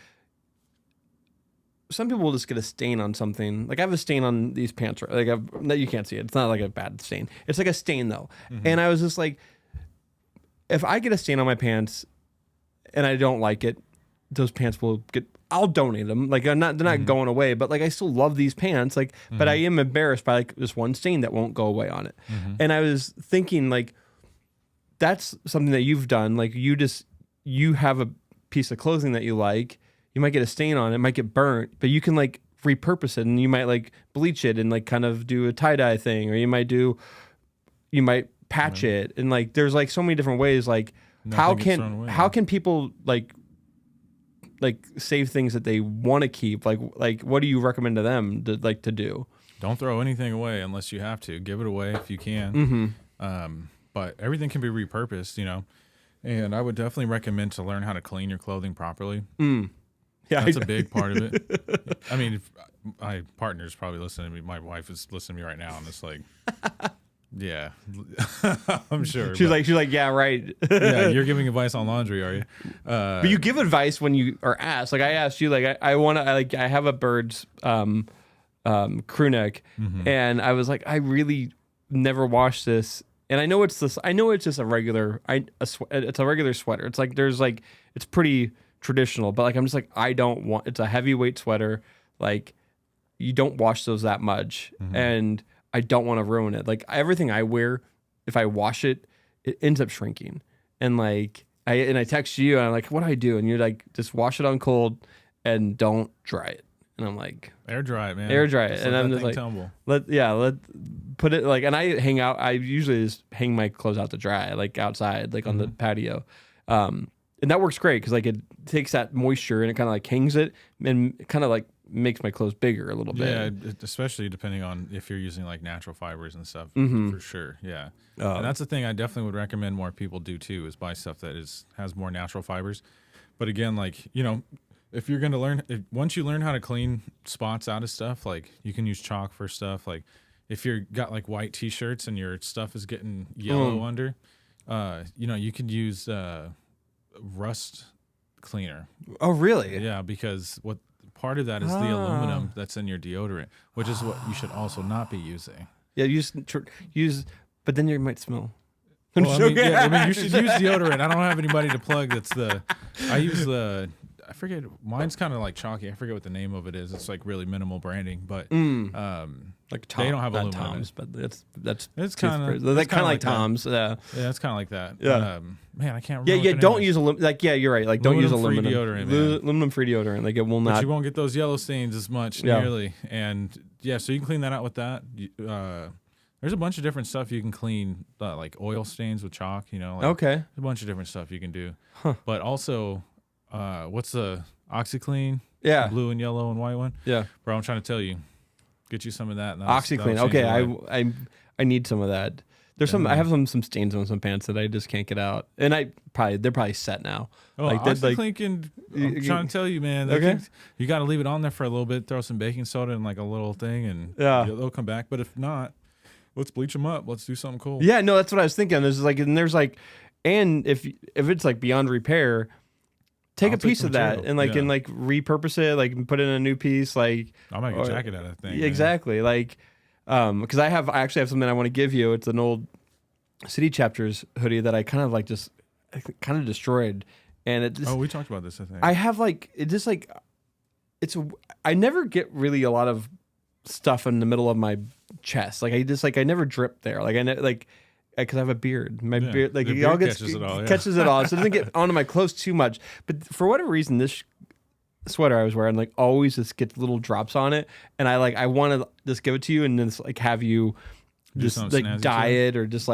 some people will just get a stain on something. Like I have a stain on these pants. Like that you can't see it. It's not like a bad stain. It's like a stain though. And I was just like, if I get a stain on my pants and I don't like it, those pants will get. I'll donate them. Like they're not going away, but like I still love these pants. Like, but I am embarrassed by like this one stain that won't go away on it. And I was thinking like, that's something that you've done. Like you have a piece of clothing that you like. You might get a stain on it, might get burnt, but you can like repurpose it, and you might like bleach it and like kind of do a tie-dye thing, or you might patch it, and like there's like so many different ways. Like how can people like save things that they want to keep? Like what do you recommend to them to do? Don't throw anything away unless you have to. Give it away if you can. But everything can be repurposed, and I would definitely recommend to learn how to clean your clothing properly. Yeah, that's a big part of it. I mean, my partner's probably listening to me. My wife is listening to me right now, and it's like, yeah, I'm sure. She's like, yeah, right. Yeah, you're giving advice on laundry, are you? But you give advice when you are asked. Like I asked you, like I have a Bird's crew neck, and I was like, I really never washed this, and I know it's just a regular it's a regular sweater. It's like it's pretty traditional, but like I'm just like, it's a heavyweight sweater. Like you don't wash those that much, and I don't want to ruin it. Like everything I wear, if I wash it, it ends up shrinking. And like I text you and I'm like, what do I do? And you're like, just wash it on cold and don't dry it. And I'm like, air dry it, man. Air dry it. Just and I'm just like, tumble. let put it like, and I hang out. I usually just hang my clothes out to dry, like outside, like on the patio. And that works great because like it takes that moisture and it kind of like hangs it and kind of like makes my clothes bigger a little bit. Yeah, especially depending on if you're using like natural fibers and stuff, for sure. Yeah, and that's the thing I definitely would recommend more people do too, is buy stuff that has more natural fibers. But again, like if you're gonna once you learn how to clean spots out of stuff, like you can use chalk for stuff. Like if you're got like white t-shirts and your stuff is getting yellow under, you could use rust cleaner. Oh, really? Yeah, because part of that is the aluminum that's in your deodorant, which is what you should also not be using. Yeah, use, but then you might smell. Well, you should use deodorant. I don't have anybody to plug. I use I forget. Mine's kind of like chalky. I forget what the name of it is. It's like really minimal branding, but like they don't have aluminum. Tom's, but it's kind of like Tom's. Yeah, it's kind of like that. Yeah, man, I can't remember. Yeah. Don't use aluminum. Like, yeah, you're right. Like, don't use aluminum. Aluminum-free deodorant. Like, it will not. But you won't get those yellow stains as much nearly. And yeah, so you can clean that out with that. There's a bunch of different stuff you can clean, like oil stains with chalk. Okay. A bunch of different stuff you can do. But also, what's the OxyClean? Yeah. Blue and yellow and white one. Yeah. Bro, I'm trying to tell you, get you some of that. OxyClean. Okay, I need some of that. There's I have some stains on some pants that I just can't get out, and they're probably set now. Oh, I was thinking. I'm trying to tell you, man. Okay. You got to leave it on there for a little bit. Throw some baking soda in like a little thing, and they'll come back. But if not, let's bleach them up. Let's do something cool. Yeah, no, that's what I was thinking. And if it's like beyond repair, take a piece of that and and repurpose it, like put in a new piece. Like I'll make a jacket out of that thing. Exactly, like because I actually have something I want to give you. It's an old City Chapters hoodie that I kind of destroyed, and it just, we talked about this. I think I have I never get really a lot of stuff in the middle of my chest. Like I never drip there. Because I have a beard. My beard, it all catches it all. So it doesn't get onto my clothes too much. But for whatever reason, this sweater I was wearing, always just gets little drops on it. And I want to just give it to you and then have you just dye it or just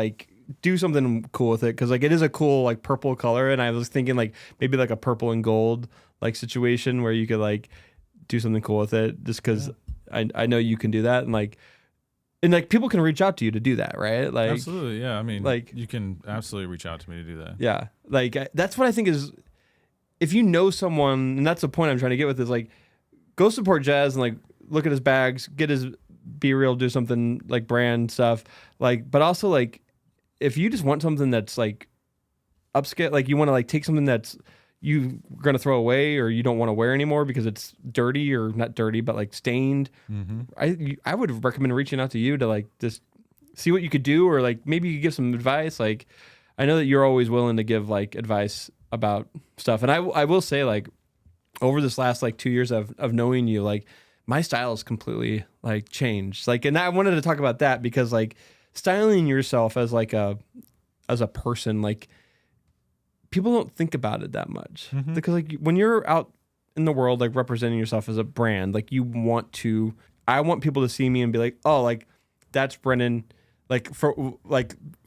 do something cool with it. Because it is a cool purple color. And I was thinking maybe a purple and gold situation where you could do something cool with it. Just because I know you can do that. And people can reach out to you to do that, right? Absolutely, yeah. I mean, you can absolutely reach out to me to do that. Yeah, that's what I think is, if you know someone, and that's the point I'm trying to get with is go support Jaiz and look at his bags, get his Be Real, do something brand stuff, but also if you just want something that's upscale, you want to take something that's you're going to throw away or you don't want to wear anymore because it's dirty or not dirty, but stained. Mm-hmm. I would recommend reaching out to you to just see what you could do, or maybe you could give some advice. I know that you're always willing to give advice about stuff. And I will say over this last 2 years of knowing you, my style has completely changed. And I wanted to talk about that because styling yourself as a person, people don't think about it that much. Mm-hmm. Because when you're out in the world representing yourself as a brand, I want people to see me and be oh, that's Brennan. For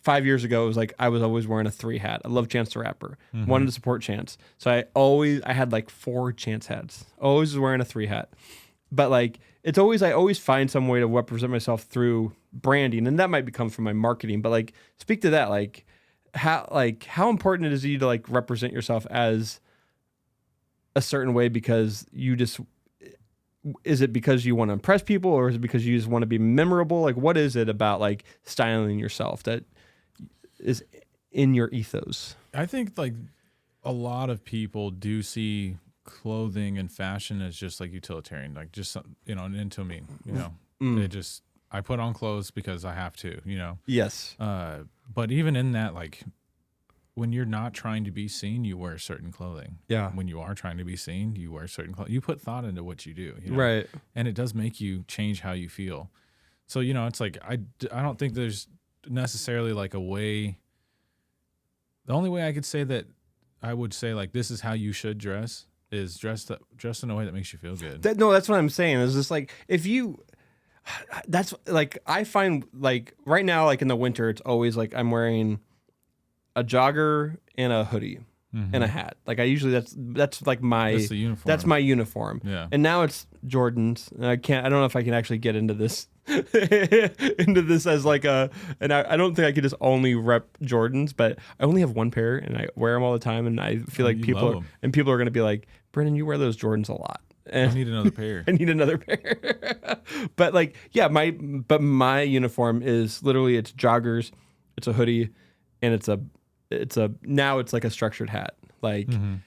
5 years ago, it was I was always wearing a 3 hat. I love Chance the Rapper. Mm-hmm. Wanted to support Chance. So I had 4 Chance hats. Always was wearing a 3 hat. But it's always, I always find some way to represent myself through branding, and that might come from my marketing. But speak to that, how important it is to you to represent yourself as a certain way, because is it because you want to impress people, or is it because you just want to be memorable? What is it about styling yourself that is in your ethos? I think a lot of people do see clothing and fashion as just utilitarian, just an into me, They just, I put on clothes because I have to, Yes. But even in that, when you're not trying to be seen, you wear certain clothing. Yeah. When you are trying to be seen, you wear certain clothing. You put thought into what you do. Right. And it does make you change how you feel. So, it's I don't think there's necessarily a way. The only way I could say that I would say this is how you should dress is dress in a way that makes you feel good. No, that's what I'm saying. It's just if you... That's I find right now in the winter it's always I'm wearing a jogger and a hoodie and a hat. I usually that's my uniform. That's my uniform. Yeah. And now it's Jordans. And I don't know if I can actually get into this as and I don't think I could just only rep Jordans, but I only have one pair and I wear them all the time, and I feel people are going to be Brennan, you wear those Jordans a lot. And I need another pair. I need another pair. But my uniform is literally, it's joggers, it's a hoodie, and it's a a structured hat. And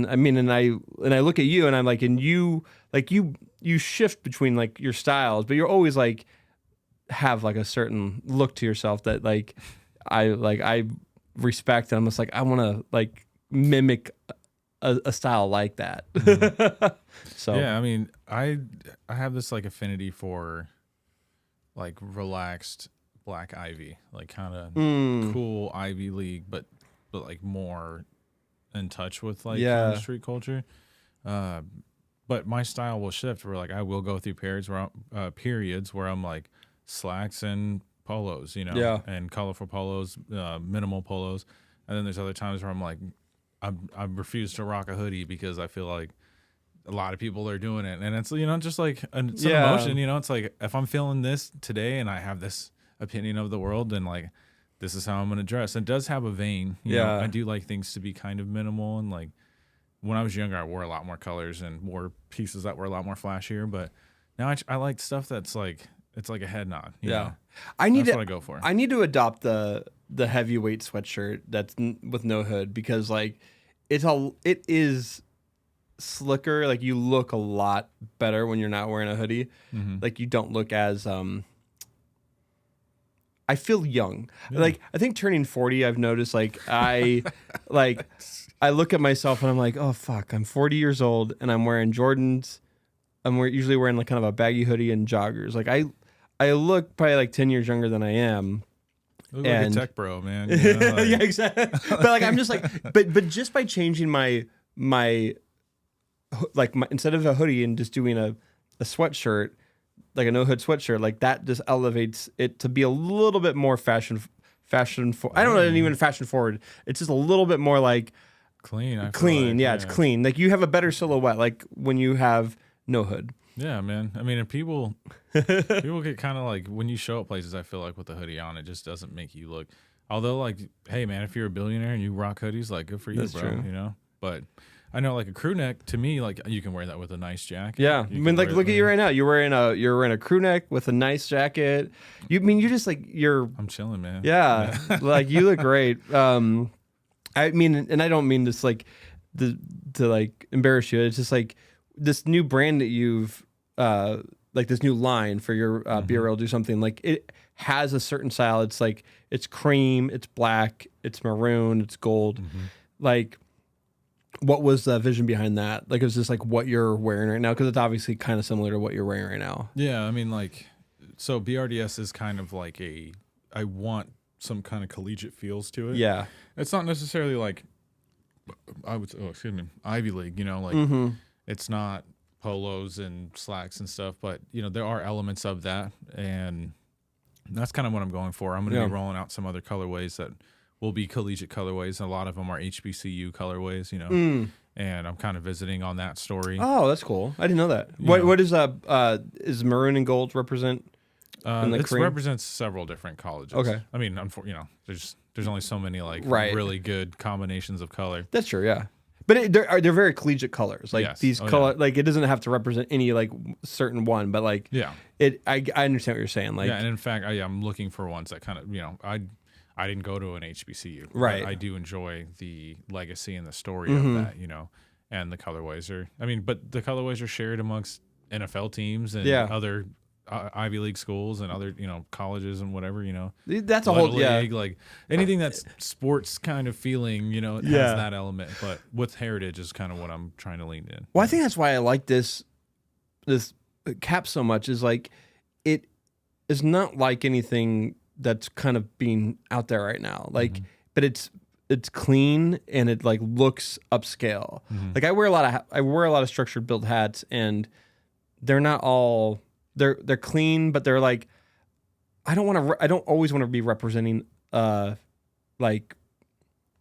I mean, and I look at you and I'm and you shift between your styles, but you're always have a certain look to yourself that I respect, and I'm just I want to mimic a style like that. Mm-hmm. So yeah, I mean, I have this affinity for relaxed black ivy, kind of cool Ivy League, but more in touch with street culture. But my style will shift where I will go through periods where I'm slacks and polos, and colorful polos, minimal polos, and then there's other times where I'm I refuse to rock a hoodie because I feel a lot of people are doing it, and it's just it's an emotion. It's if I'm feeling this today and I have this opinion of the world, then like this is how I'm gonna dress. It does have a vein. You know, I do like things to be kind of minimal, and like when I was younger, I wore a lot more colors and wore pieces that were a lot more flashier. But now I like stuff that's like it's like a head nod. You know? That's what I go for. I need to adopt the heavyweight sweatshirt that's with no hood, because like it is slicker. Like you look a lot better when you're not wearing a hoodie. Like you don't look as I feel young. Like I think turning 40, I've noticed like I look at myself and I'm like, oh fuck, I'm 40 years old and I'm wearing Jordans. I'm usually wearing like kind of a baggy hoodie and joggers. Like I look probably like 10 years younger than I am. Look like a tech bro, man. You know, like, yeah, exactly. But like I'm just like, but just by changing my instead of a hoodie and just doing a sweatshirt, like a no hood sweatshirt, like that just elevates it to be a little bit more fashion. I don't know, even fashion forward. It's just a little bit more like clean. Clean, like, it's clean. Like you have a better silhouette, like when you have no hood. Yeah, man. I mean, and people get kind of like when you show up places, I feel like with a hoodie on, it just doesn't make you look. Although, like, hey, man, if you're a billionaire and you rock hoodies, like, good for you, That's bro. true. You know, but I know, like, a crew neck to me, like, you can wear that with a nice jacket. Yeah, I mean, like, look at you right now. You're wearing a crew neck with a nice jacket. You just like I'm chilling, man. Yeah, like you look great. I mean, and I don't mean this like to like embarrass you. It's just like this new brand that you've like this new line for your B.R.D.S do something, like it has a certain style. It's like it's cream, it's black, it's maroon, it's gold. Like, what was the vision behind that? Like, is this like what you're wearing right now? Because it's obviously kind of similar to what you're wearing right now. Yeah, I mean, like, so B.R.D.S is kind of like I want some kind of collegiate feels to it. Yeah, it's not necessarily like Ivy League, you know, like it's not polos and slacks and stuff, but you know, there are elements of that, and that's kind of what I'm going for. I'm going to be rolling out some other colorways that will be collegiate colorways. A lot of them are HBCU colorways, you know, and I'm kind of visiting on that story. Oh, that's cool. I didn't know that. What is maroon and gold represent? It represents several different colleges. Okay. I mean, you know, there's only so many like really good combinations of color. That's true. Yeah. But they're very collegiate colors. Like these color, like it doesn't have to represent any like certain one, but like I understand what you're saying. Like and in fact, I'm looking for ones that kind of, you know, I didn't go to an HBCU. Right. I do enjoy the legacy and the story of that, you know, and the colorways are. I mean, but the colorways are shared amongst NFL teams and other Ivy League schools and other, you know, colleges and whatever, you know. That's a whole league, like anything that's sports kind of feeling, you know, it has that element. But with heritage is kind of what I'm trying to lean in. Well, I think that's why I like this cap so much. Is like it is not like anything that's kind of being out there right now. Like, but it's clean and it like looks upscale. Like I wear a lot of structured build hats, and they're not all. They're clean, but they're like, I don't always want to be representing like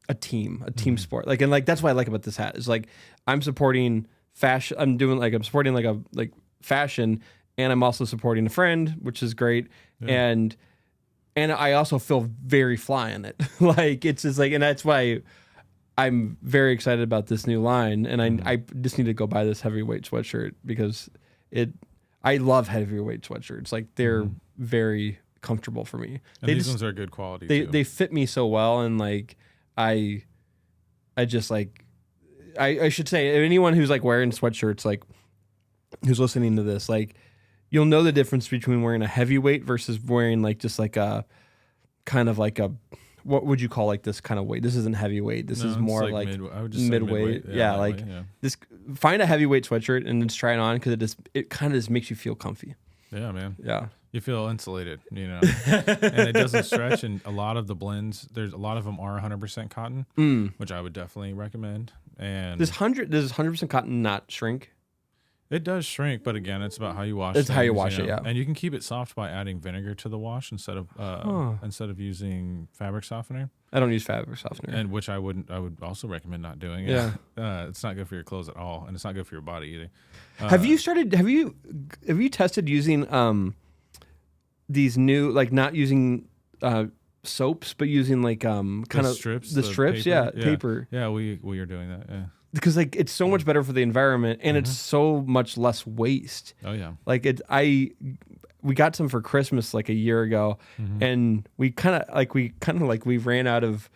a team sport. Like, and like that's what I like about this hat is like I'm supporting fashion. I'm supporting like fashion, and I'm also supporting a friend, which is great. And I also feel very fly in it. Like it's just like, and that's why I'm very excited about this new line. And I just need to go buy this heavyweight sweatshirt because I love heavyweight sweatshirts. Like they're very comfortable for me. And these ones are good quality. They fit me so well, and like I just like I should say anyone who's like wearing sweatshirts, like who's listening to this, like you'll know the difference between wearing a heavyweight versus wearing like just like a kind of like a, what would you call like this kind of weight? This isn't heavyweight. This is more like I would just say midweight. Yeah, this. Find a heavyweight sweatshirt and just try it on because it kind of just makes you feel comfy. Yeah, man. Yeah, you feel insulated, you know, and it doesn't stretch. And a lot of the blends, a lot of them are 100% cotton, which I would definitely recommend. And does 100% cotton not shrink? It does shrink, but again, it's about how you wash. It's how you wash it, yeah. And you can keep it soft by adding vinegar to the wash instead of using fabric softener. I don't use fabric softener, and which I would also recommend not doing. Yeah, it's not good for your clothes at all, and it's not good for your body either. Have you tested using these new, like not using soaps, but using like kind of strips, the strips, paper. paper. Yeah, we are doing that. Yeah. Because like it's so much better for the environment, and it's so much less waste. Oh yeah. Like we got some for Christmas like a year ago, and we ran out of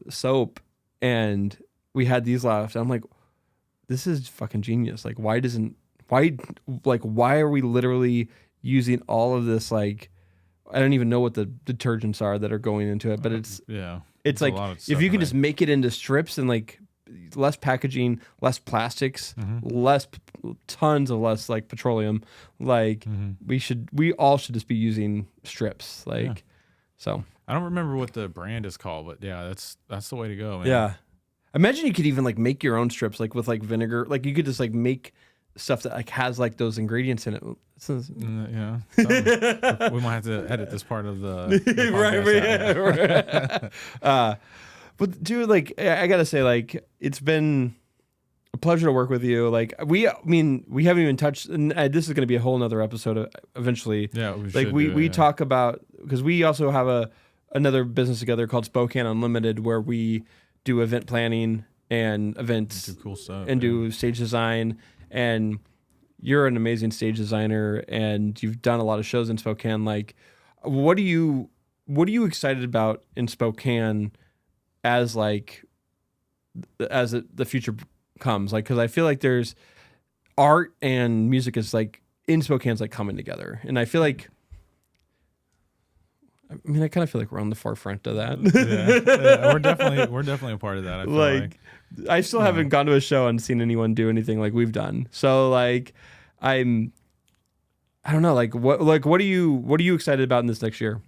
soap, and we had these left. I'm like, this is fucking genius. Like why are we literally using all of this? Like I don't even know what the detergents are that are going into it, but it's like if you can just make it into strips and like less packaging, less plastics, tons of less like petroleum, like we all should just be using strips, like so. I don't remember what the brand is called, but yeah, that's the way to go, man. Yeah, imagine you could even like make your own strips, like with like vinegar, like you could just like make stuff that like has like those ingredients in it. Yeah, we might have to edit this part of the podcast right. But dude, like I gotta say, like it's been a pleasure to work with you. Like we haven't even touched, and this is gonna be a whole nother episode eventually. Yeah, we talk about, because we also have another business together called Spokane Unlimited, where we do event planning and events, do cool stuff, and do stage design. And you're an amazing stage designer, and you've done a lot of shows in Spokane. Like, what are you excited about in Spokane as like the future comes? Like, because I feel like there's art and music is like in Spokane's like coming together, and I feel like, I kind of feel like we're on the forefront of that. Yeah, we're definitely a part of that. I feel like I still haven't gone to a show and seen anyone do anything like we've done. So like, I don't know. Like what are you excited about in this next year?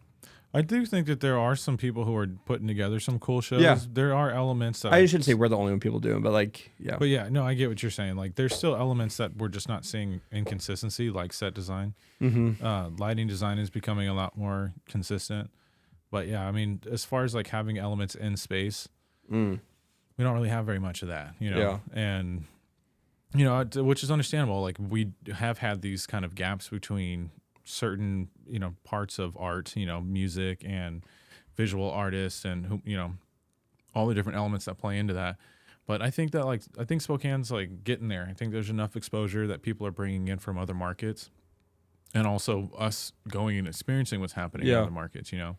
I do think that there are some people who are putting together some cool shows. Yeah. There are elements that I shouldn't say we're the only people doing, but like, yeah. But yeah, no, I get what you're saying. Like, there's still elements that we're just not seeing inconsistency, like set design. Lighting design is becoming a lot more consistent. But yeah, I mean, as far as like having elements in space, we don't really have very much of that, you know? Yeah. And, you know, which is understandable. Like, we have had these kind of gaps between certain, you know, parts of art, you know, music and visual artists and who, you know, all the different elements that play into that. But I think that I think Spokane's like getting there. I think there's enough exposure that people are bringing in from other markets, and also us going and experiencing what's happening in other markets, you know.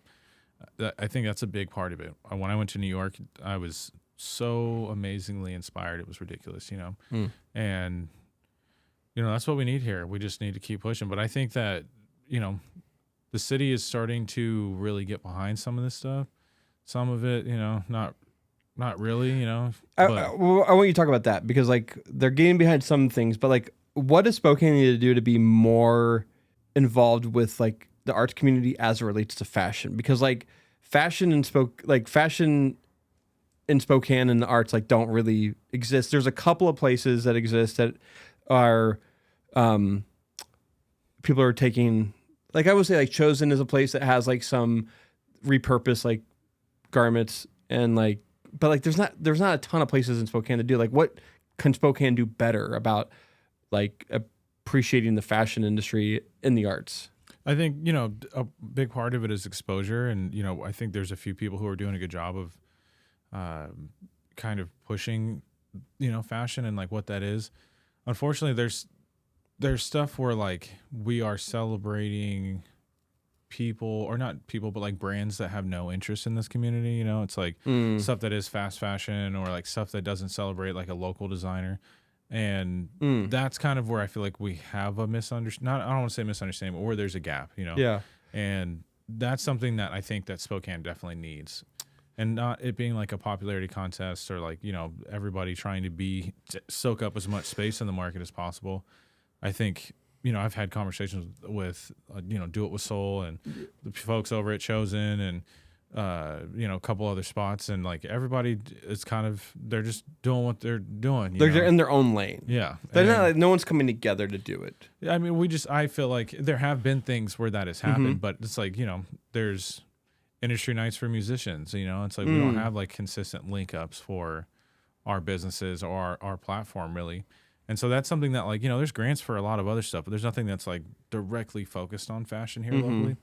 I think that's a big part of it. When I went to New York, I was so amazingly inspired. It was ridiculous, you know. And, you know, that's what we need here. We just need to keep pushing. But I think that, you know, the city is starting to really get behind some of this stuff. Some of it, you know, not really, you know. I want you to talk about that, because like they're getting behind some things, but like what does Spokane need to do to be more involved with like the arts community as it relates to fashion? Because like fashion in Spokane and the arts like don't really exist. There's a couple of places that exist that are people are taking, like I would say like Chosen is a place that has like some repurposed like garments, and like, but like there's not a ton of places in Spokane to do. Like, what can Spokane do better about like appreciating the fashion industry in the arts? I think, you know, a big part of it is exposure, and, you know, I think there's a few people who are doing a good job of kind of pushing, you know, fashion and like what that is. Unfortunately, there's stuff where like we are celebrating people, or not people, but like brands that have no interest in this community, you know. It's like stuff that is fast fashion, or like stuff that doesn't celebrate like a local designer. And that's kind of where I feel like we have a misunderstanding. I don't want to say misunderstanding, but where there's a gap, you know? Yeah. And that's something that I think that Spokane definitely needs. And not it being like a popularity contest, or like, you know, everybody trying to soak up as much space in the market as possible. I think, you know, I've had conversations with you know, Do It With Soul and the folks over at Chosen, and you know, a couple other spots, and like everybody is kind of, they're just doing what they're doing. They're in their own lane. Yeah. They're not like, no one's coming together to do it. I mean, I feel like there have been things where that has happened, but it's like, you know, there's industry nights for musicians, you know. It's like we don't have like consistent link ups for our businesses or our platform, really. And so that's something that, like, you know, there's grants for a lot of other stuff, but there's nothing that's like directly focused on fashion here locally.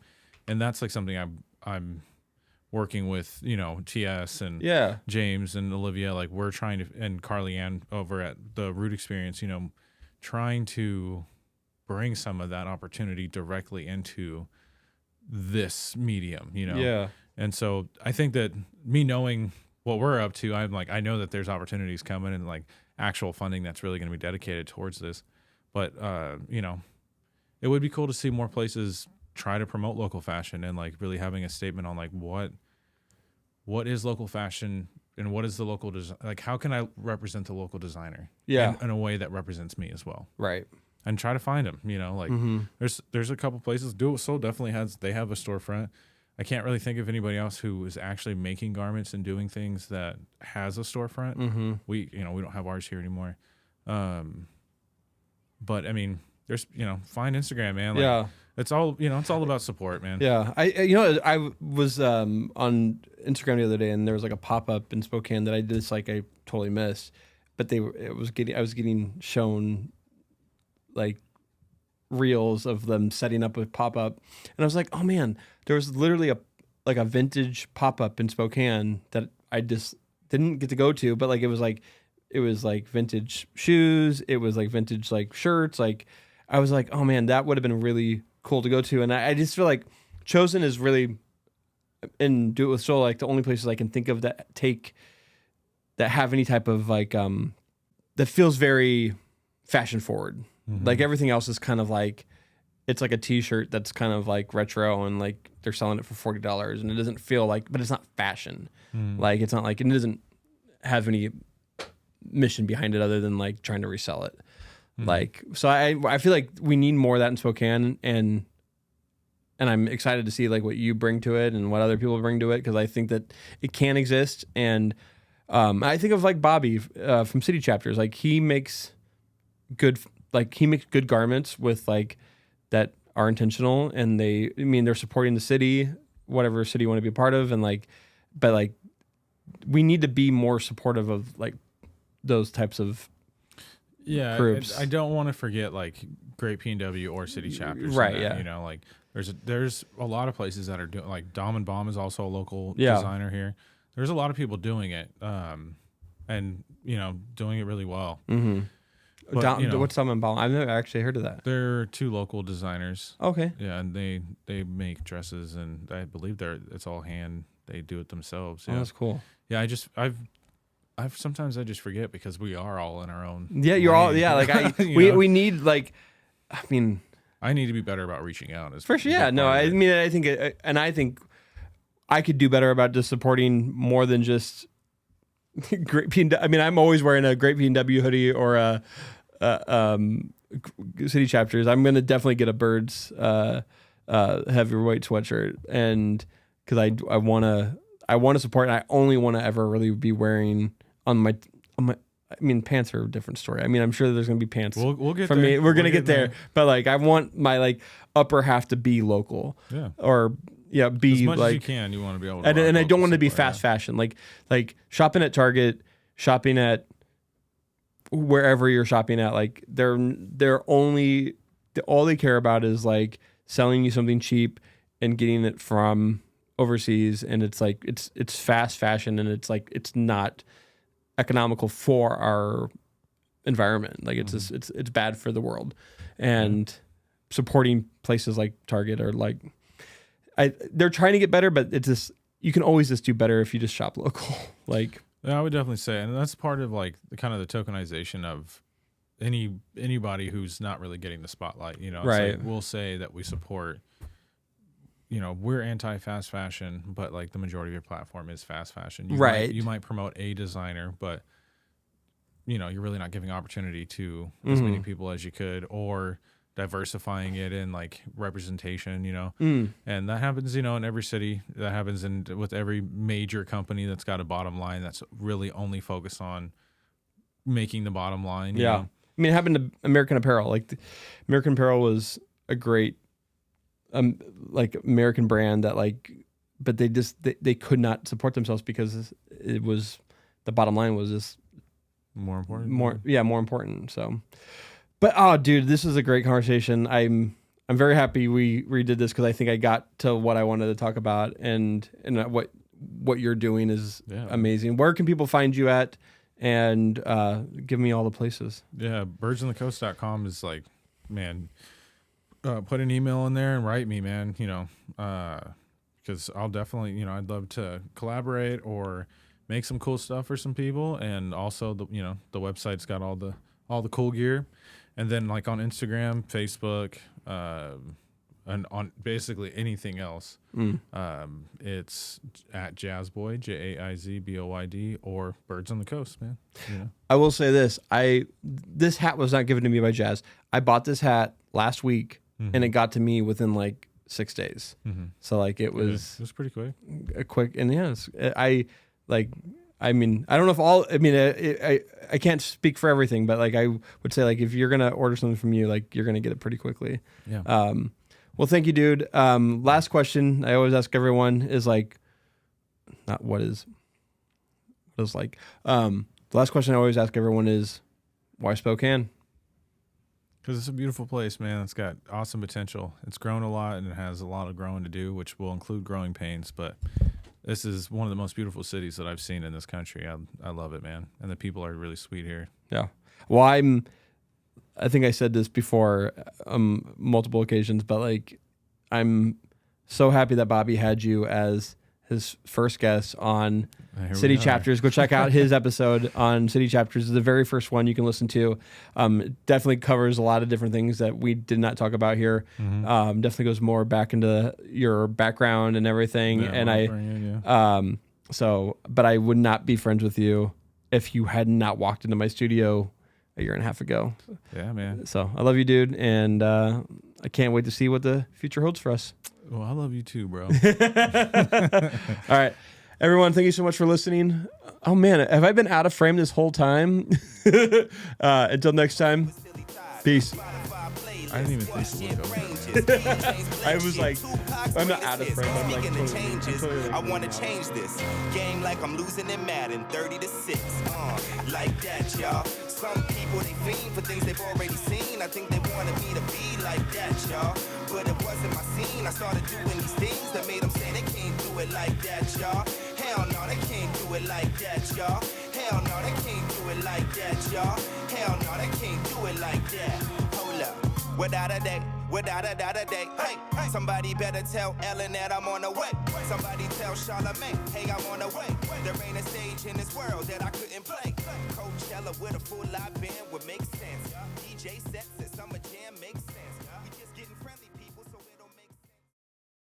And that's like something I'm working with, you know, TS and James and Olivia. Like, we're trying to, and Carly Ann over at the Root Experience, you know, trying to bring some of that opportunity directly into this medium, you know? Yeah. And so I think that me knowing what we're up to, I'm like, I know that there's opportunities coming and like actual funding that's really going to be dedicated towards this. But, you know, it would be cool to see more places try to promote local fashion and like really having a statement on like what is local fashion and what is the local design, like how can I represent the local designer in a way that represents me as well, right? And try to find them, you know, like there's a couple places. Do It Soul definitely they have a storefront. I can't really think of anybody else who is actually making garments and doing things that has a storefront. We don't have ours here anymore. But I mean, there's, you know, find Instagram, man. Like, it's all, you know, it's all about support, man. Yeah. I was on Instagram the other day, and there was like a pop-up in Spokane that I totally missed, but I was getting shown like reels of them setting up a pop-up, and I was like, oh man, there was literally a vintage pop-up in Spokane that I just didn't get to go to, but like it was like vintage shoes, it was like vintage like shirts, like I was like, oh man, that would have been really cool to go to. And I just feel like Chosen is really, and Do It With Soul, like the only places I can think of that have any type of like that feels very fashion forward. Like everything else is kind of like, it's like a t-shirt that's kind of like retro and like they're selling it for $40 and it doesn't feel like, but it's not fashion. Like it's not like, it doesn't have any mission behind it other than like trying to resell it. Like, so I feel like we need more of that in Spokane, and I'm excited to see like what you bring to it and what other people bring to it, because I think that it can exist. And I think of like Bobby from City Chapters, like he makes good garments with like that are intentional, and they're supporting the city, whatever city you want to be a part of, and like, but like we need to be more supportive of like those types of groups. I don't want to forget like Great P&W or City Chapters, right? That, you know, like there's a lot of places that are doing, like Dom and Bomb is also a local designer here. There's a lot of people doing it, and you know, doing it really well. But, you know, what's Dom and Bomb? I've never actually heard of that. They're two local designers. Okay. Yeah, and they make dresses, and I believe it's all hand. They do it themselves. Yeah. Oh, that's cool. Yeah, I've sometimes I just forget because we are all in our own. Yeah, you're all. Yeah, like we need like, I mean, I need to be better about reaching out. For sure. Yeah. No, I mean, I think I could do better about just supporting more than just Great P&W. I mean, I'm always wearing a Great P&W hoodie or a City Chapters. I'm gonna definitely get a Birds heavyweight sweatshirt, and because I want to support, and I only want to ever really be wearing on my. I mean, pants are a different story. I mean, I'm sure there's gonna be pants. We'll get for there. me. We're gonna get there, but like, I want my like upper half to be local. Yeah. Or be as much like as you can. You want to be able to. And I don't want to be fast fashion. Like shopping at Target, shopping at wherever you're shopping at. Like all they care about is like selling you something cheap and getting it from overseas, and it's like it's fast fashion, and it's like it's not economical for our environment. Like it's just, it's bad for the world. And supporting places like Target are like, they're trying to get better, but it's just, you can always just do better if you just shop local. Like, yeah, I would definitely say, and that's part of like the kind of the tokenization of anybody who's not really getting the spotlight. You know, it's right? Like we'll say that we support. You know, we're anti-fast fashion, but like the majority of your platform is fast fashion. You might promote a designer, but you know, you're really not giving opportunity to as many people as you could, or diversifying it in like representation, you know. And that happens, you know, in every city. That happens with every major company that's got a bottom line that's really only focused on making the bottom line. You know? I mean, it happened to American Apparel. Like American Apparel was a great like American brand that like, but they could not support themselves because it was, the bottom line was just more important. More important. So, but oh, dude, this is a great conversation. I'm very happy we redid this because I think I got to what I wanted to talk about, and what you're doing is amazing. Where can people find you at? And give me all the places. Yeah, birdsonthecoast.com is like, man, put an email in there and write me, man, because I'll definitely, I'd love to collaborate or make some cool stuff for some people. And also, the website's got all the cool gear. And then like on Instagram, Facebook, and on basically anything else, it's at Jáiz Boyd, JaizBoyd, or Birds on the Coast, man. I will say this: this hat was not given to me by Jazz. I bought this hat last week, and it got to me within like 6 days. So like it was pretty quick. Quick, and I don't know if all. I mean, I can't speak for everything, but like I would say, like if you're gonna order something from you, like you're gonna get it pretty quickly. Yeah. Well, thank you, dude. Last question I always ask everyone is like, not what is like. The last question I always ask everyone is, why Spokane? Because it's a beautiful place, man. It's got awesome potential. It's grown a lot, and it has a lot of growing to do, which will include growing pains. But this is one of the most beautiful cities that I've seen in this country. I love it, man. And the people are really sweet here. Yeah. Well, I think I said this before multiple occasions, but like I'm so happy that Bobby had you as his first guest on City Chapters. Go check out his episode on City Chapters. It's the very first one you can listen to. It definitely covers a lot of different things that we did not talk about here. Definitely goes more back into your background and everything. And but I would not be friends with you if you had not walked into my studio a year and a half ago. Yeah, man. So I love you, dude. And I can't wait to see what the future holds for us. Well, I love you too, bro. All right. Everyone, thank you so much for listening. Oh, man. Have I been out of frame this whole time? Until next time. Peace. I didn't even think it would go. I was like, I'm not out of frame. I'm like, Speaking of changes, I want to change this game like I'm losing in Madden 30-6. Like that, y'all. Some people, they fiend for things they've already seen. I think they wanted me to be like that, y'all. But it wasn't my scene. I started doing these things that made them say they can't do it like that, y'all. Hell no, they can't do it like that, y'all. Hell no, they can't do it like that, y'all. Hell no, they can't do it like that. Hold up. Without a day, hey, somebody better tell Ellen that I'm on the way. Somebody tell Charlamagne, hey, I'm on the way. There ain't a stage in this world that I couldn't play. Coachella with a full live band would make sense. DJ sets at Summer Jam makes sense.